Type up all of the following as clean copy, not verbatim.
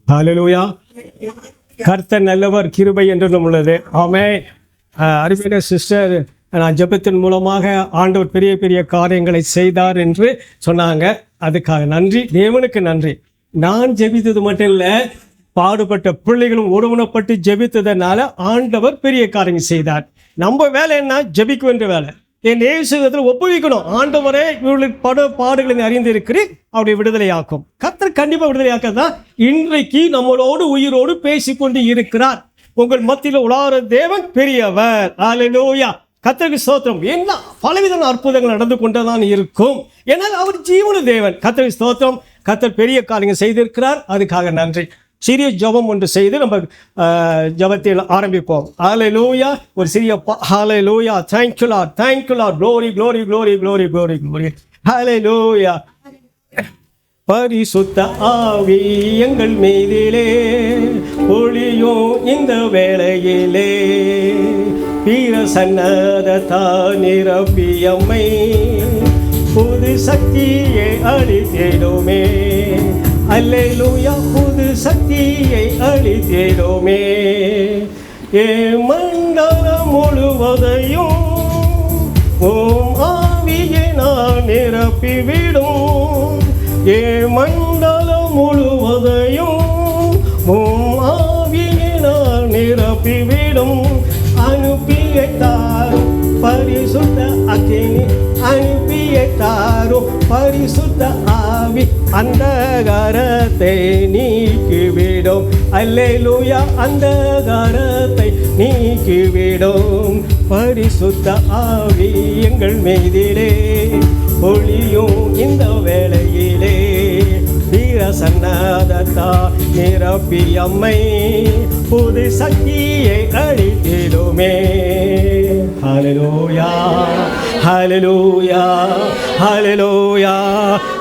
ஹல்லேலூயா. கர்த்தர் நல்லவர், கிருபை என்றும் உள்ளது. ஆமென். அருமையான சிஸ்டர், நான் ஜெபத்தின் மூலமாக ஆண்டவர் பெரிய பெரிய காரியங்களை செய்தார் என்று சொன்னாங்க. அதுக்காக நன்றி, தேவனுக்கு நன்றி. நான் ஜெபித்தது மட்டும் இல்லை, பாடுபட்ட பிள்ளைகளும் ஒருவனப்பட்டு ஜெபித்ததனால ஆண்டவர் பெரிய காரியம் செய்தார். நம்ம வேலை என்ன? ஜெபிக்க வேண்டிய வேலை. என் இயேசுவிடத்தில் ஒப்புவிக்கணும். ஆண்டவரே, இவர்களுக்கு பாடுகளை அறிந்திருக்கிறேன், அவருடைய விடுதலையாக்கும். கர்த்தர் கண்டிப்பாக விடுதலையாக்கதான் இன்றைக்கு நம்மளோடு உயிரோடு பேசிக்கொண்டு இருக்கிறார். உங்கள் மத்தியில் உலார தேவன் பெரியவர். அல்லேலூயா. கர்த்தருக்கு ஸ்தோத்திரம். என்ன பலவிதமான அற்புதங்கள் நடந்து கொண்டுதான் இருக்கும். ஏன்னால் அவர் ஜீவன தேவன். கர்த்தருக்கு ஸ்தோத்திரம். கர்த்தர் பெரிய காரியங்கள் செய்திருக்கிறார். அதுக்காக நன்றி. சிறிய ஜெபம் ஒன்று செய்து நம்ம ஜெபத்தில் ஆரம்பிப்போம். ஹல்லேலூயா. ஒரு சிறிய ஹல்லேலூயா. Thank you Lord, thank you Lord. Glory, glory, glory, glory, glory, glory. ஹல்லேலூயா. பரிசுத்த ஆவி எங்கள் மீதிலே ஒளியும் இந்த வேளையிலே, பிரசன்னதா நிரப்பியம்மை புது சக்தியை அளித்திடுமே. அல்லேலூயா. புது சக்தியை அளித்திடுமே. ஏ மண்டலம் முழுவதையும் ஓம் ஆவியை நான் நிரப்பிவிடும். ஏ மண்டலம் முழுவதையும் ஓம் ஆவியை நான் நிரப்பிவிடும். அனுப்பியத்தாரும் பரிசுத்த அக்கினி, அனுப்பியத்தாரும் பரிசுத்த ஆவி அந்தகாரத்தை நீக்கிவிடும். அல்லேலூயா. அந்தகாரத்தை நீக்கிவிடும். பரிசுத்த ஆவி எங்கள் மீதிலே ஒளியும் இந்த வேளையிலே, பிரசன்னதா நிரப்பியம்மை புது சக்தியை அளித்திடுமே. ஹல்லேலூயா. ஹல்லேலூயா. ஹல்லேலூயா.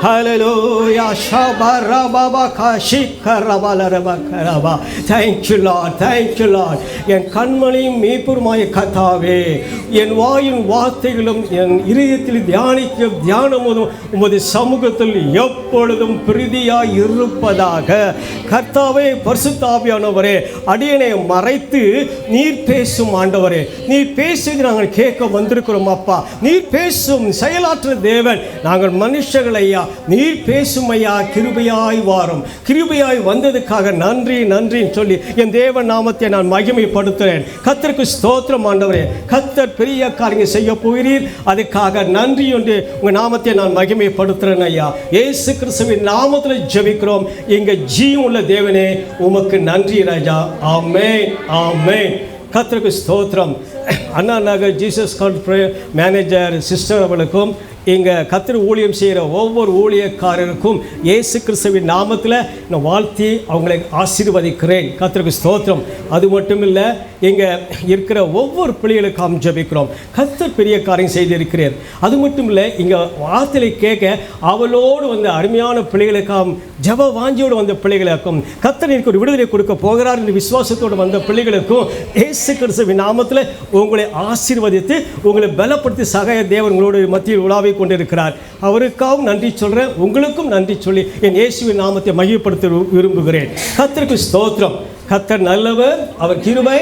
ஹல்லேலூயா. ஷபரபபக ஷிக்கரபலரபகரபா. Thank you Lord, thank you Lord. என் கண்மணியும் மீட்பருமாய கர்த்தாவே, என் வாயின் வார்த்தைகளும் என் இதயத்தில் தியானிக்கும் தியானமும் உமது சமூகத்தில் எப்பொழுதும் பிரீதியாய் இருப்பதாக. கர்த்தாவே, பரிசுத்த ஆவியானவரே, அடியனை மறைத்து நீர் பேசும் ஆண்டவரே. நீர் பேசுவதை நாங்கள் கேட்க வந்திருக்கிறோம் அப்பா. நீர் பேசும் செயலாற்ற தேவன். நாங்கள் மனுஷர்கள் ஐயா, நீர் பேசும் ஐயா. கிருபையாய் வாரும். கிருபையாய் வந்ததுக்காக நன்றி நன்றின்னு சொல்லி என் தேவன் நாமத்தை நான் மகிமைப்படுத்துகிறேன். கர்த்தருக்கு ஸ்தோத்திரம் ஆண்டவரே. கர்த்தர் பெரிய காரியங்கள் செய்ய போகிறீர். அதுக்காக நன்றி என்று உங்கள் நாமத்தை நான் மகிமைப்படுத்துகிறேன் ஐயா. இயேசு கிறிஸ்துவின் நாமத்தில் ஜெபிக்கிறோம் எங்கள் ஜீவன் உள்ள தேவனே, உமக்கு நன்றி ராஜா. ஆமென், ஆமென். கர்த்தருக்கு ஸ்தோத்திரம். Anna Nagar Jesus conference manager sister அவர்களுக்கும் இங்கே கர்த்தர் ஊழியம் செய்கிற ஒவ்வொரு ஊழியக்காரருக்கும் இயேசு கிறிஸ்துவின் நாமத்தில் நான் வாழ்த்தி அவங்களை ஆசீர்வதிக்கிறேன். கர்த்தருக்கு ஸ்தோத்திரம். அது மட்டும் இல்லை, இங்கே இருக்கிற ஒவ்வொரு பிள்ளைகளுக்கும் ஜெபிக்கிறோம். கர்த்தர் பெரிய காரியம் செய்திருக்கிறேன். அது மட்டும் இல்லை, இங்கே வார்த்தையை கேட்க அவளோடு வந்த அருமையான பிள்ளைகளுக்கும் ஜெப வாஞ்சியோடு வந்த பிள்ளைகளுக்கும் கர்த்தர் எனக்கு ஒரு விடுதலை கொடுக்க போகிறார் என்று விசுவாசத்தோடு வந்த பிள்ளைகளுக்கும் இயேசு கிறிஸ்துவின் நாமத்தில் உங்களை ஆசீர்வதித்து உங்களை பலப்படுத்தி சகாய தேவன் உங்களோட மத்தியில் உலாவி கொண்டிருக்கிறார். அவருக்காகவும் நன்றி சொல்கிறேன், உங்களுக்கும் நன்றி சொல்லி என் இயேசுவின் நாமத்தை மகிமைப்படுத்த விரும்புகிறேன். கர்த்தருக்கு ஸ்தோத்திரம். கர்த்தர் நல்லவர், அவர் கிருபை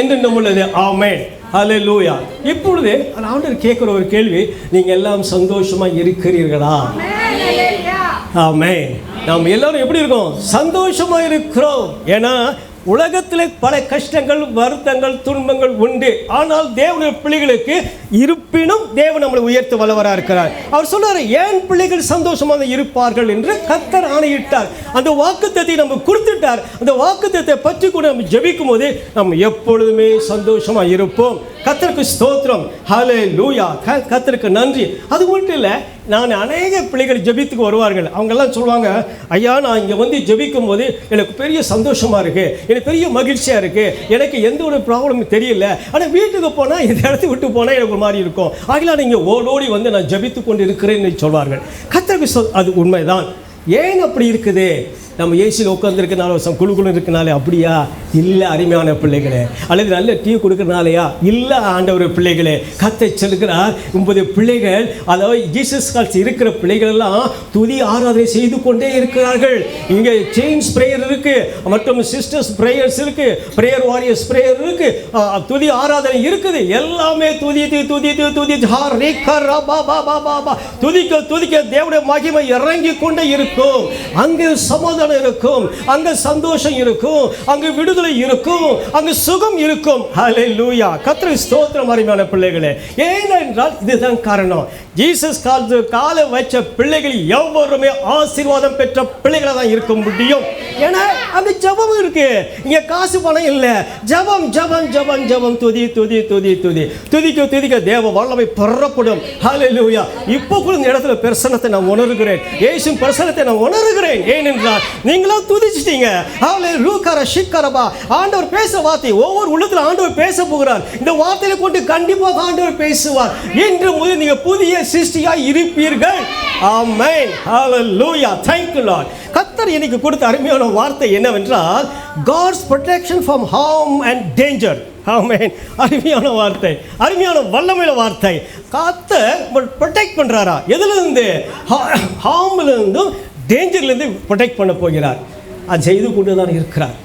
என்றென்றும் உள்ளது. ஆமென். ஹல்லேலூயா. இப்பொழுது ஆண்டவர் கேட்குற ஒரு கேள்வி, நீங்கள் எல்லாம் சந்தோஷமாக இருக்கிறீர்களா? ஆமென். நாம் எல்லாரும் எப்படி இருக்கோம்? சந்தோஷமாக இருக்கிறோம். ஏன்னா உலகத்தில் பல கஷ்டங்கள், வருத்தங்கள், துன்பங்கள் உண்டு. ஆனால் தேவனுடைய பிள்ளைகளுக்கு இருப்பினும் தேவன் நம்மளை உயர்த்த வல்லவராக இருக்கிறார். அவர் சொல்றாரு, ஏன் பிள்ளைகள் சந்தோஷமாக இருப்பார்கள் என்று கர்த்தர் ஆணையிட்டார். அந்த வாக்குத்தத்தை நம்ம கொடுத்துட்டார். அந்த வாக்குத்தத்தை பற்றி கூட நம்ம ஜெபிக்கும் போது நம்ம எப்பொழுதுமே சந்தோஷமாக இருப்போம். கர்த்தருக்கு ஸ்தோத்திரம். ஹல்லேலூயா. கர்த்தருக்கு நன்றி. அது மட்டும் இல்லை, நான் அநேக பிள்ளைகள் ஜெபித்துக்கு வருவார்கள். அவங்கெல்லாம் சொல்லுவாங்க, ஐயா நான் இங்கே வந்து ஜெபிக்கும் போது எனக்கு பெரிய சந்தோஷமாக இருக்குது, எனக்கு பெரிய மகிழ்ச்சியாக இருக்குது, எனக்கு எந்த ஒரு ப்ராப்ளமும் தெரியல. ஆனால் வீட்டுக்கு போனால் இந்த இடத்த விட்டு போனால் எனக்கு ஒரு மாதிரி இருக்கும். ஆகலாம் நீங்கள் ஓடோடி வந்து நான் ஜெபித்து கொண்டு இருக்கிறேன்னு சொல்வார்கள். கர்த்தருக்கு அது உண்மைதான். ஏன் அப்படி இருக்குது? நம்ம ஏசியில் உட்காந்துருக்கனால குழு இருக்கனாலே அப்படியா? இல்லை அருமையான பிள்ளைகளே. அல்லது நல்ல டீ கொடுக்கறனாலையா? இல்லை ஆண்டவர் பிள்ளைகளே. கர்த்தர் சொல்கிறார், 9 பிள்ளைகள், அதாவது ஜீசஸ் கால்ஸ் இருக்கிற பிள்ளைகள் எல்லாம் துதி ஆராதனை செய்து கொண்டே இருக்கிறார்கள். இங்கே செயின்ஸ் பிரேயர் இருக்கு, மற்றும் சிஸ்டர்ஸ் பிரேயர்ஸ் இருக்கு, பிரேயர் வாரியர்ஸ் பிரேயர் இருக்கு, துதி ஆராதனை இருக்குது. எல்லாமே துதித்து துதித்து துதித்து துதிக்க துதிக்க தேவனுடைய மகிமை இறங்கி கொண்டே இருக்கும். அங்கே சமாதானம் இருக்கும், அங்க சந்தோஷம் இருக்கும், அங்க விடுதலை இருக்கும், அங்க சுகம் இருக்கும். ஹல்லேலூயா. கர்த்தருக்கு ஸ்தோத்திரம். அருமையான பிள்ளைகளே, ஏனென்றால் இதுதான் காரணம். ஜீசஸ் காலை வச்ச பிள்ளைகள் எவ்வளவுமே ஆசீர்வாதம் பெற்ற பிள்ளைகளை தான் இருக்க முடியும். ஏன்னா அந்த ஜபம் இருக்கு. இங்க காசு பணம் இல்லை. ஜபம் ஜபம் ஜபம் ஜபம் துதி துதி துதி துதி துதிக்க துதிக்க தேவ வல்லமை புறப்படும். ஹல்லேலூயா. இப்போ கூட இந்த இடத்துல பிரசன்னத்தை நான் உணர்கிறேன். இயேசு பிரசன்னத்தை நான் உணர்கிறேன். ஏனென்றால் நீங்களும் துதிச்சிட்டீங்க. ஆண்டவர் பேச வார்த்தை ஒவ்வொரு உள்ளத்துல ஆண்டவர் பேச போகிறார். இந்த வார்த்தையை கொண்டு கண்டிப்பாக ஆண்டவர் பேசுவார். இன்று முதல் நீங்க புதிய சிருஷ்டியாய் இருப்பீர்கள். ஆமென். ஹல்லேலூயா. Thank you Lord. கர்த்தர் எனக்கு கொடுத்த அருமையான வார்த்தை என்னவென்றால், God's protection from harm and danger. ஆமென். அருமையான வார்த்தை, அருமையான வல்லமையான வார்த்தை. கர்த்தர் ப்ரொடெக்ட் பண்றாரா? எதுல இருந்து? ஹார்ம்ல இருந்தும் டேஞ்சர்ல இருந்து ப்ரொடெக்ட் பண்ண போகிறார். அது செய்து கொண்டு தான் இருக்கிறார்.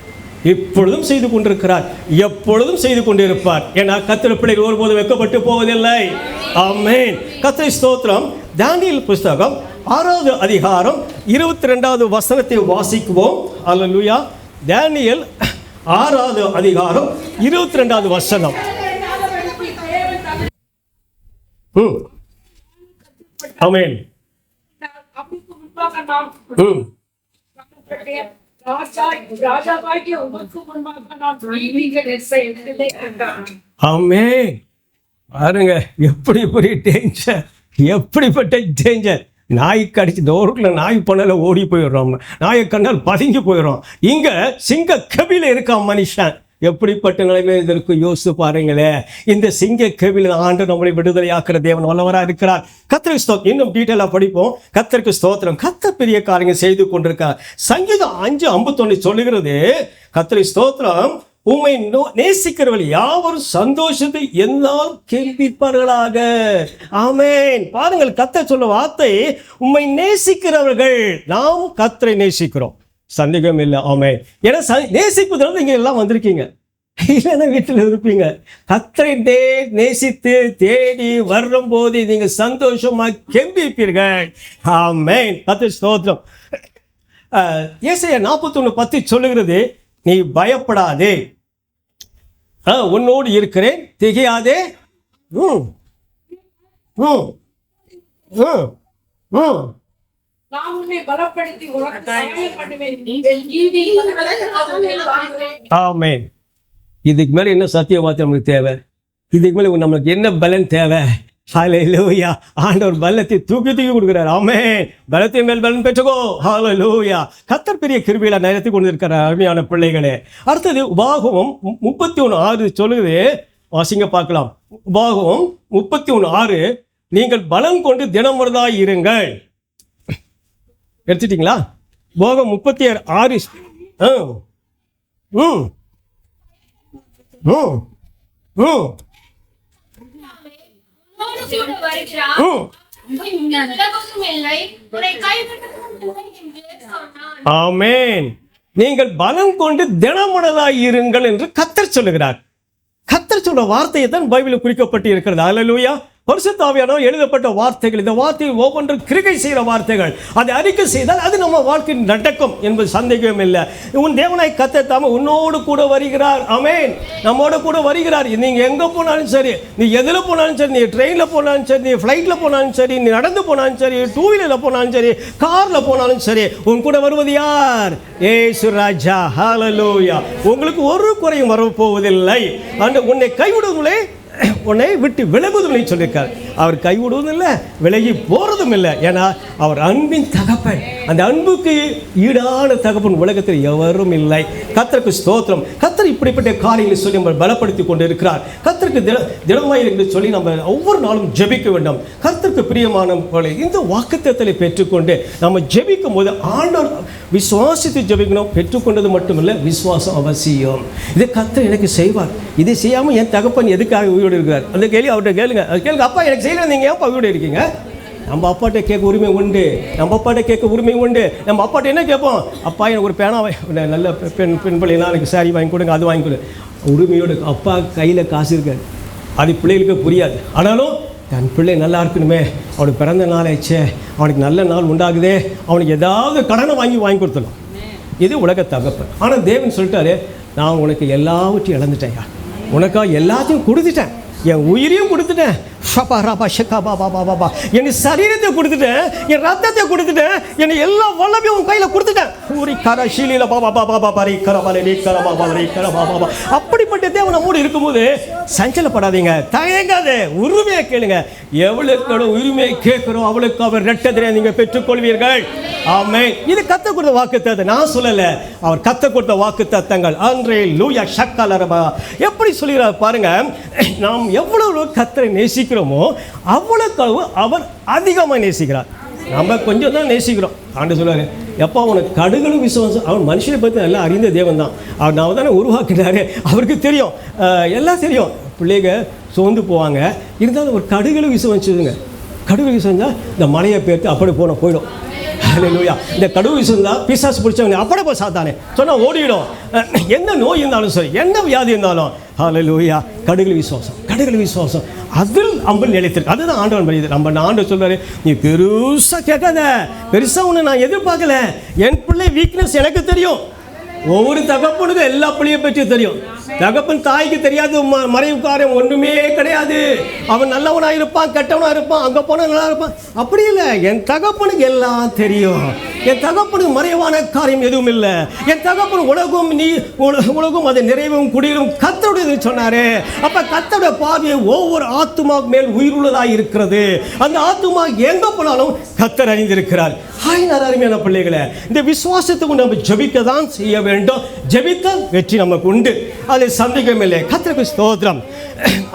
இப்பொழுதும் செய்து கொண்டிருக்கிறார், எப்பொழுதும் செய்து கொண்டிருப்பார். ஏன்னா கர்த்தர் பிள்ளைகள் ஒருபோதும் வெட்கப்பட்டு போவதில்லை. ஆமென். கர்த்தருக்கு ஸ்தோத்திரம். தானியேல் புஸ்தகம் 6வது அதிகாரம் 22வது வசனத்தை வாசிக்குவோம். அல்லேலூயா. தானியேல் 6வது அதிகாரம் 22வது வசனம். ஆமென். ஆமென். பாருங்க எப்படிப்பட்ட டேஞ்சர், எப்படிப்பட்ட டேஞ்சர். நாய் கடிச்சு டோருக்குள்ள நாய் பண்ணல ஓடி போயிடுறோம், நாயை கண்ணால் பதுங்கி போயிடும். இங்க சிங்க கபில இருக்கான் மனுஷன். எப்படிப்பட்ட நிலைமை இதற்கு யோசித்து பாருங்களே. இந்த சிங்க கபில ஆண்டு நம்மளை விடுதலையாக்குற தேவன் வல்லவராக இருக்கிறார். கர்த்தருக்கு ஸ்தோத்திரம். இன்னும் டீட்டெயிலாக படிப்போம். கர்த்தருக்கு ஸ்தோத்திரம். கர்த்தர் பெரிய காரியங்கள் செய்து கொண்டிருக்கார். சங்கீதம் 5:51 சொல்லுகிறது, கர்த்தருக்கு ஸ்தோத்திரம், உம்மை நேசிக்கிறவர்கள் யாவரும் சந்தோஷத்தை எல்லாம் கேள்விப்பார்களாக. ஆமென். பாருங்கள், கர்த்தர் சொல்ல வார்த்தை, உம்மை நேசிக்கிறவர்கள். நாம் கர்த்தரை நேசிக்கிறோம், சந்தேகம் இல்லை. ஆமென். ஏன்னா நேசிப்பதுனால நீங்க எல்லாம் வந்திருக்கீங்க, இல்லைன்னா வீட்டில் இருப்பீங்க. கர்த்தரை நேசித்து தேடி வரும் போது நீங்க சந்தோஷமா கெம்பிப்பீர்கள். ஆமென். கர்த்தருக்கு ஸ்தோத்திரம். ஏசாயா 41:10 சொல்லுகிறது, நீ பயப்படாதே, உன்னோடு இருக்கிறேன், திகையாதே. ஆமென். இதுக்கு மேல என்ன சத்தியவார்த்தை நமக்கு தேவை? இதுக்கு மேல நமக்கு என்ன பலன் தேவை? ஹல்லேலூயா. ஆண்டவர் பலத்தை தூக்கி கொடுக்கிறார். ஆமென். பலத்தின் மேல் பலன் பெற்றுக்கோ. ஹல்லேலூயா. கர்த்தர் பெரிய கிருபையில நிறுத்தி கொண்டிருக்கிற அருமையான பிள்ளைகளே. அடுத்தது உபாகமம் 31:6 சொல்லுது, வாசிங்க பார்க்கலாம். உபாகமம் 31:6, நீங்கள் பலம் கொண்டு தினமுறதாய் இருங்கள். எடுத்துட்டீங்களா? உபாகமம் 36:6. ஆமென். நீங்கள் பலம் கொண்டு தினமுறதாய் இருங்கள் என்று கர்த்தர் சொல்லுகிறார். கர்த்தர் சொல்ற வார்த்தையை தான் பைபிளில் குறிக்கப்பட்டு இருக்கிறது. அல்லேலூயா. பரிசுத்த ஆவியானவர் எழுதப்பட்ட வார்த்தைகள், இந்த வார்த்தையில் ஒவ்வொன்றும் கிரிகை செய்கிற வார்த்தைகள். அதை அறிக்கை செய்தால் அது நம்ம வாழ்க்கையில் நடக்கும் என்பது சந்தேகம் இல்லை. உன் தேவனாய் கர்த்தர் தாமே உன்னோடு கூட வருகிறார். ஆமென். நம்மோட கூட வருகிறார். நீங்க எங்க போனாலும் சரி, நீ எதுல போனாலும் சரி, நீ ட்ரெயின்ல போனாலும் சரி, நீ ஃப்ளைட்ல போனாலும் சரி, நீ நடந்து போனாலும் சரி, 2 வீலர்ல போனாலும் சரி, கார்ல போனாலும் சரி, உன் கூட வருவது யார்? இயேசு ராஜா. ஹல்லேலூயா. உங்களுக்கு ஒரு குறையும் வரப்போவதில்லை. உன்னை கைவிடுவதில்லை, உன்னை விட்டு விலகுவதும் சொல்லியிருக்கார். அவர் கைவிடுவதும் இல்லை, விலகி போகிறதும் இல்லை. ஏன்னா அவர் அன்பின் தகப்பன். அந்த அன்புக்கு ஈடான தகப்பன் உலகத்தில் எவரும் இல்லை. கர்த்தருக்கு ஸ்தோத்திரம். கர்த்தர் இப்படிப்பட்ட காரியங்களை சொல்லி நம்ம பலப்படுத்தி கொண்டு இருக்கிறார். கர்த்தருக்கு திடமாய் என்று சொல்லி நம்ம ஒவ்வொரு நாளும் ஜெபிக்க வேண்டும். கர்த்தருக்கு பிரியமான போல இந்த வாக்குத்தத்தத்தை பெற்றுக்கொண்டு நம்ம ஜெபிக்கும் போது ஆண்டவர் விசுவாசித்து ஜெபிக்கணும். பெற்றுக்கொண்டது மட்டுமில்லை, விசுவாசம் அவசியம். இதை கர்த்தர் எனக்கு செய்வார். இதை செய்யாமல் என் தகப்பன் எதுக்காக உயிரோடு இருக்கிறார்? அந்த கேள்வி அவர்கிட்ட கேளுங்க. கேளுங்க, அப்பா எனக்கு செய்யல, நீங்கள் ஏன்ப்பா உயிரோடு இருக்கீங்க? நம்ம அப்பாட்ட கேட்க உரிமை உண்டு. நம்ம அப்பாட்ட கேட்க உரிமை உண்டு. நம்ம அப்பாட்ட என்ன கேட்போம்? அப்பா எனக்கு ஒரு பேனா, நல்ல பெண் பிள்ளைனா எனக்கு சாரி வாங்கி கொடுங்க, அது வாங்கி கொடு. உரிமையோடு அப்பா கையில் காசு இருக்காது, அது பிள்ளைகளுக்கு புரியாது. ஆனாலும் தன் பிள்ளை நல்லா இருக்கணுமே, அவனுக்கு பிறந்த நாள் ஆயிடுச்சே, அவனுக்கு நல்ல நாள் உண்டாகுதே, அவனுக்கு ஏதாவது கடனை வாங்கி கொடுத்துடலாம். இது உலக தகப்பன். ஆனால் தேவன் சொல்லிட்டாரு, நான் உனக்கு எல்லாவற்றையும் இழந்துட்டேன், உனக்காக எல்லாத்தையும் கொடுத்துட்டேன், என் உயிரையும் கொடுத்துட்டேன், என் சரீரத்தை கொடுத்துட்டேன், என் ரத்தத்தை கொடுத்துட்டேன், என்னை எல்லா வல்லமையும் உன் கையில் கொடுத்துட்டேன். அப்படிப்பட்ட தேவன் நம்மோடு இருக்கும்போது சஞ்சலப்படாதீங்க, தயங்காத, உரிமையை கேளுங்க. எவ்வளவு உரிமையை கேட்கிறோம் அவளுக்கு அவர் ரெட்டத்திலே நீங்கள் பெற்றுக்கொள்வீர்கள். ஆமென். இது கர்த்தர் கொடுத்த வாக்குத்தத்தம், நான் சொல்லல, அவர் கர்த்தர் கொடுத்த வாக்குத்தத்தங்கள். அல்லேலூயா ஷக்கலரபா. எப்படி சொல்கிறார் பாருங்க, நாம் எவ்வளவு கர்த்தரை நேசிக்கிறோமோ அவ்வளவு அவர் அதிகமாக நேசிக்கிறார். நம்ம கொஞ்சம் தான் நேசிக்கிறோம். ஆண்டு சொல்லுவார், எப்போ அவனுக்கு கடுகளும் விசுவாசம். அவன் மனுஷனை பற்றி நல்லா அறிந்த தேவன் தான். அவர் நான் தானே உருவாக்கினாரு, அவருக்கு தெரியும், எல்லாம் தெரியும். பிள்ளைங்க சோர்ந்து போவாங்க, இருந்தாலும் ஒரு கடுகளும் விசுவாசிச்சுதுங்க. கடுகு விசுவாசா இந்த மலையை பேர்த்து அப்படி போயிடும். ஹல்லேலூயா. இந்த கடுகு விசுவாசா பிசாசு பிடிச்சவங்க அப்படியே போய் சாத்தானே சொன்னால் ஓடிடும். எந்த நோய் இருந்தாலும் சரி, என்ன வியாதி இருந்தாலும், ஹல்லேலூயா, கடுகு விசுவாசம் அதில் அம்பில் நிலைத்திருக்கு. அதுதான் ஆண்டவன் பரிது. நம்ம ஆண்டவர் சொல்றாரு, நீ பெருசாக கேட்காத, பெருசாக ஒன்று நான் எதிர்பார்க்கல, என் பிள்ளை வீக்னஸ் எனக்கு தெரியும். ஒவ்வொரு தகப்பனுக்கும் எல்லா பிள்ளையை பற்றி தெரியும். தகப்பன் தாய்க்கு தெரியாது மறைவு காரியம் ஒன்றுமே கிடையாது. அவன் நல்லவனாக இருப்பான், கெட்டவனாக இருப்பான், அங்கே போனால் நல்லா இருப்பான். அப்படி இல்லை, என் தகப்பனுக்கு எல்லாம் தெரியும். என் தகப்பனுக்கு மறைவான காரியம் எதுவும் இல்லை. என் தகப்பன் உலகம் அது நிறைவும் குடியிலும் கர்த்தருடையது சொன்னாரு. அப்போ கர்த்தருடைய பார்வையை ஒவ்வொரு ஆத்துமா மேல் உயிருள்ளதாக இருக்கிறது. அந்த ஆத்துமா எங்கே போனாலும் கர்த்தர் அறிந்திருக்கிறார். அருமையான பிள்ளைகளை, இந்த விசுவாசத்துக்கு நம்ம ஜெபிக்க தான் செய்ய வேண்டும். ஜெபித்தால் வெற்றி நமக்கு உண்டு, அது சந்தேகமில்லை. கர்த்தருக்கு ஸ்தோத்திரம்.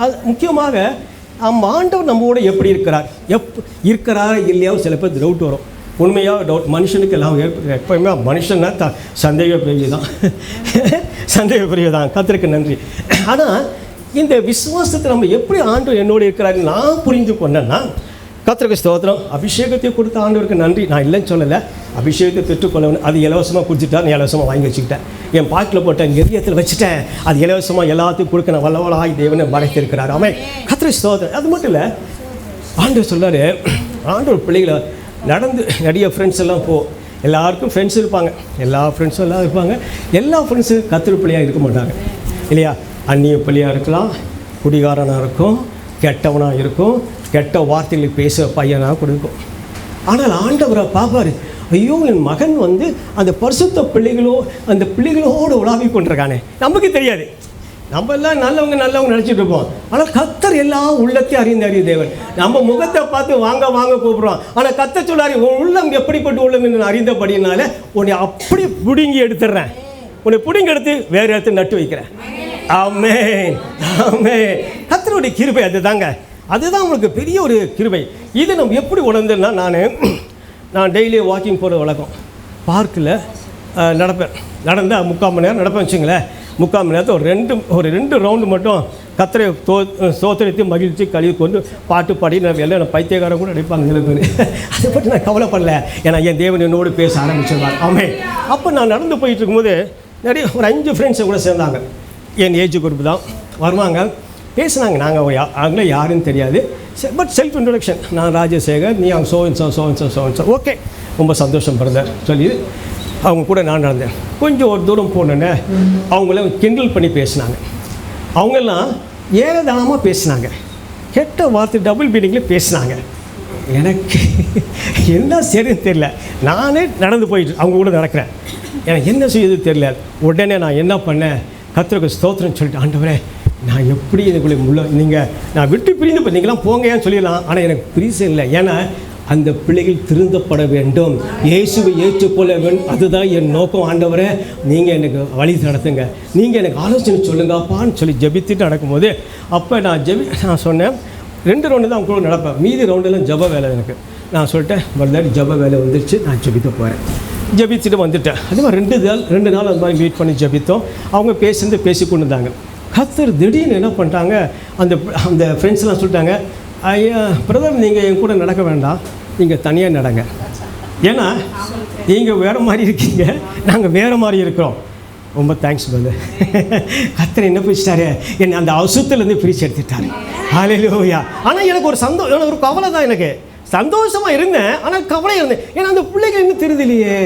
அது முக்கியமாக ஆண்டவர் நம்மோடு எப்படி இருக்கிறாரா இல்லையா சில பேர் டவுட் வரும். உண்மையாக டவுட் மனுஷனுக்கு எல்லாம் எப்போயுமே மனுஷன்னா சந்தேகப்பிரிவு தான். கர்த்தருக்கு நன்றி. ஆனால் இந்த விசுவாசத்தை நம்ம எப்படி ஆண்டவர் என்னோடு இருக்கிறாருன்னு நான் புரிந்து கொண்டேன்னா, கர்த்தருக்கு ஸ்தோத்திரம். அபிஷேகத்தை கொடுத்த ஆண்டவருக்கு நன்றி. நான் இல்லைன்னு சொல்லலை, அபிஷேகத்தை பெற்றுக்கொள்ளணும். அது இலவசமாக கொடுத்துட்டா, நான் இலவசமாக வாங்கி வச்சுக்கிட்டேன், என் பாட்டில் போட்டேன், நெறியத்தில் வச்சுட்டேன். அது இலவசமாக எல்லாத்தையும் கொடுக்க நான் வல்லவளாய் தேவனை மறைத்திருக்கிறார். ஆமாம், கர்த்தருக்கு ஸ்தோத்திரம். அது மட்டும் இல்லை, ஆண்டவர் சொல்றாரு, ஆண்டவர் பிள்ளைகளை நடந்து நிறைய ஃப்ரெண்ட்ஸ் எல்லாம் எல்லாருக்கும் ஃப்ரெண்ட்ஸ் இருப்பாங்க, எல்லா ஃப்ரெண்ட்ஸும் எல்லாம் இருப்பாங்க. எல்லா ஃப்ரெண்ட்ஸும் கர்த்தர் பிள்ளையாக இருக்க மாட்டாங்க இல்லையா? அந்நிய பிள்ளையாக இருக்கலாம், குடிகாரனாக இருக்கும், கெட்டவனாக இருக்கும், கெட்ட வார்த்தைகளை பேச பையனாக கொடுக்கும். ஆனால் ஆண்டவரை பார்ப்பார், ஐயோ என் மகன் அந்த பரிசுத்த அந்த பிள்ளைகளோடு உலாவி கொண்டிருக்கானே. நமக்கு தெரியாது, நம்ம எல்லாம் நல்லவங்க நினச்சிட்டு இருப்போம். ஆனால் கர்த்தர் எல்லாம் உள்ளத்தையும் அறிந்த தேவன். நம்ம முகத்தை பார்த்து வாங்க கூப்பிடுறோம். ஆனால் கர்த்தர் சொல்லாரு, உன் உள்ளம் எப்படிப்பட்ட உள்ளம் என்று அறிந்தபடினால உன்னை அப்படி பிடுங்கி எடுத்துடுறேன், உன்னை பிடுங்கி எடுத்து வேறு இடத்துல நட்டு வைக்கிறேன். ஆமென், ஆமென். கர்த்தருடைய கிருபை அதுதான் உங்களுக்கு பெரிய ஒரு கிருபை. இதை நம்ம எப்படி உணர்ந்தேன்னா, நான் டெய்லி வாக்கிங் போகிற வழக்கம். பார்க்கில் நடந்தால் 3/4 மணி நேரம் நடப்பேன் வச்சுங்களேன். 3/4 மணி நேரத்தில் ஒரு ரெண்டு ரவுண்டு மட்டும் கர்த்தரை சோத்தரித்து மகிழ்ச்சி கழுவி கொண்டு பாட்டு பாடி எல்லாம் பைத்தியக்காரன் கூட நடிப்பாங்க சில பேர். அதை பற்றி நான் கவலைப்படல, ஏன்னா என் தேவன் என்னோடு பேச ஆரம்பிச்சிருவார். ஆமென். அப்போ நான் நடந்து போயிட்டு இருக்கும்போது நிறைய ஒரு 5 ஃப்ரெண்ட்ஸை கூட சேர்ந்தாங்க. என் ஏஜ் குரூப் தான் வருவாங்க, பேசுனாங்க. நாங்கள் அவங்களே யாருன்னு தெரியாது, பட் செல்ஃப் இன்ட்ரொடக்ஷன். நான் ராஜசேகர், நீ அவங்க சோ ஓகே, ரொம்ப சந்தோஷம் பிரதர் சொல்லி அவங்க கூட நான் நடந்தேன். கொஞ்சம் ஒரு தூரம் போனோன்னே அவங்கள கிண்டல் பண்ணி பேசினாங்க. அவங்கெல்லாம் ஏகதானமாக பேசினாங்க, கெட்ட வார்த்தை டபுள் மீனிங்கில் பேசினாங்க. எனக்கு என்ன சரின்னு தெரியல. நானே நடந்து போயிட்டு அவங்க கூட நடக்கிறேன், எனக்கு என்ன செய்யுது தெரியல. உடனே நான் என்ன பண்ணேன், கர்த்தருக்கு ஸ்தோத்திரம் சொல்லிட்டு, ஆண்டவரே நான் எப்படி இதுக்குள்ளே நீங்கள் நான் விட்டு பிரிந்து இப்போ நீங்களாம் போங்கன்னு சொல்லிடலாம். ஆனால் எனக்கு பிரிசம் இல்லை. ஏன்னா அந்த பிள்ளைகள் திருந்தப்பட வேண்டும், இயேசுவை ஏற்றுக்கொள்ள வேண்டும். அதுதான் என் நோக்கம். ஆண்டவரே, நீங்கள் எனக்கு வழி நடத்துங்க, நீங்கள் எனக்கு ஆலோசனை சொல்லுங்கப்பான்னு சொல்லி ஜெபித்துட்டு நடக்கும்போது அப்போ நான் சொன்னேன் 2 ரவுண்டு தான் அவங்க கூட நடப்பேன், மீதி ரவுண்டெல்லாம் ஜப வேலை எனக்கு. நான் சொல்லிட்டேன், மறுநாள் ஜப வேலை வந்துடுச்சு, நான் ஜெபிக்க போகிறேன். ஜெபிச்சுட்டு வந்துட்டேன். அது மாதிரி 2 நாள் அந்த மாதிரி வெயிட் பண்ணி ஜெபித்தோம். அவங்க பேசி கொண்டு இருந்தாங்க. கர்த்தர் திடீர்னு என்ன பண்ணிட்டாங்க, அந்த ஃப்ரெண்ட்ஸ்லாம் சொல்லிட்டாங்க, ஐயா பிரதர், நீங்கள் என் கூட நடக்க வேண்டாம், நீங்கள் தனியாக நடங்க. ஏன்னா நீங்கள் வேறு மாதிரி இருக்கீங்க, நாங்கள் வேறு மாதிரி இருக்கிறோம். ரொம்ப தேங்க்ஸ் பிரதர். கர்த்தர் என்ன பிடிச்சிட்டாரு, என்னை அந்த அசுத்திலேருந்து பிரித்து எடுத்துட்டாரு. ஹல்லேலூயா. ஆனால் எனக்கு ஒரு கவலை தான். எனக்கு சந்தோஷமாக இருந்தேன், ஆனால் கவலை இருந்தேன். ஏன்னா அந்த பிள்ளைகள் இன்னும் தெரியுதுலையே.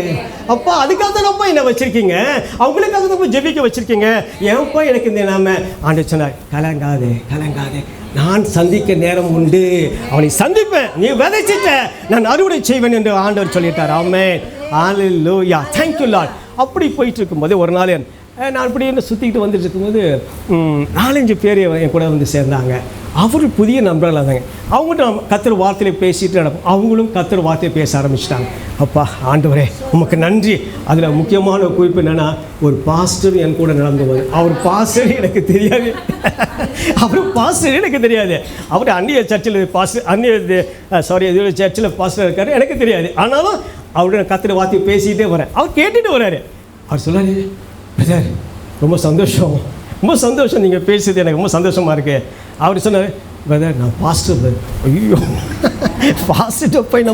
அப்பா, அதுக்காக தானப்பா என்னை வச்சுருக்கீங்க, அவங்களுக்காக தான் ஜெபிக்க வச்சுருக்கீங்க. ஏன்ப்பா எனக்கு இந்த நாம ஆண்டு சொன்னார், கலங்காதே, நான் சந்திக்க நேரம் உண்டு, அவனை சந்திப்பேன், நீ விதைச்சிட்ட, நான் அறுவடை செய்வேன் என்று ஆண்டவர் சொல்லிட்டார். ஆமென். ஹல்லேலூயா. Thank you Lord. அப்படி போயிட்டு இருக்கும்போது ஒரு நாள் நான் இப்படி சுற்றிக்கிட்டு வந்துட்டு இருக்கும்போது 4-5 பேர் என் கூட வந்து சேர்ந்தாங்க. அவரும் புதிய நண்பர்களாக இருந்தாங்க. அவங்கள்ட்ட கர்த்தர் வார்த்தையில் பேசிட்டு நடப்போம். அவங்களும் கர்த்தர் வார்த்தையை பேச ஆரம்பிச்சிட்டாங்க. அப்பா ஆண்டவரே உமக்கு நன்றி. அதில் முக்கியமான ஒரு குறிப்பு என்னென்னா, ஒரு பாஸ்டர் என் கூட நடந்து போது, அவர் பாஸ்டர் எனக்கு தெரியாது. அவர் அந்நிய சர்ச்சில் சர்ச்சில் பாஸ்டர் இருக்கார், எனக்கு தெரியாது. ஆனாலும் அவருடைய கர்த்தர் வார்த்தையை பேசிக்கிட்டே வரேன். அவர் கேட்டுட்டு வர்றாரு. அவர் சொல்லாரு, பிரதர் ரொம்ப சந்தோஷம் நீங்கள் பேசுறது, எனக்கு ரொம்ப சந்தோஷமாக இருக்குது. அவர் சொன்னார், பிரதர் நான் பாஸ்டர் பிரதர். ஐயோ, பாஸ்டர்கிட்ட போய்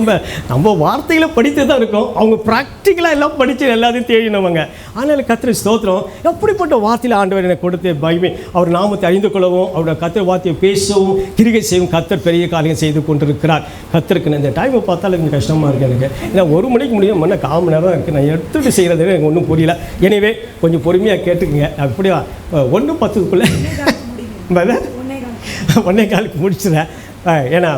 நம்ம வார்த்தைகளை படித்து தான் இருக்கோம், அவங்க ப்ராக்டிக்கலாக எல்லாம் படித்து எல்லாத்தையும் தேடினவங்க. ஆனால் கர்த்தர் ஸ்தோத்திரம், எப்படிப்பட்ட வார்த்தையில் ஆண்டவர் எனக்கு கொடுத்த மகிமை. அவர் நாமத்தை அறிந்து கொள்ளவும், அவரோட கர்த்தர் வார்த்தையை பேசவும், கிரிகை செய்யவும் கர்த்தர் பெரிய காரியம் செய்து கொண்டிருக்கிறார். கர்த்தருக்கு இந்த டைமை பார்த்தாலும் எனக்கு கஷ்டமாக இருக்குது. எனக்கு ஏன்னா 1 மணிக்கு முடியும், 1/4 மணி நேரம் இருக்குது. நான் எடுத்துகிட்டு செய்கிறது எனக்கு ஒன்றும் புரியல. எனவே கொஞ்சம் பொறுமையாக கேட்டுக்குங்க. அப்படியா 1:10க்குள்ளே 1:15 முடிச்சுறேன். ஏன்னா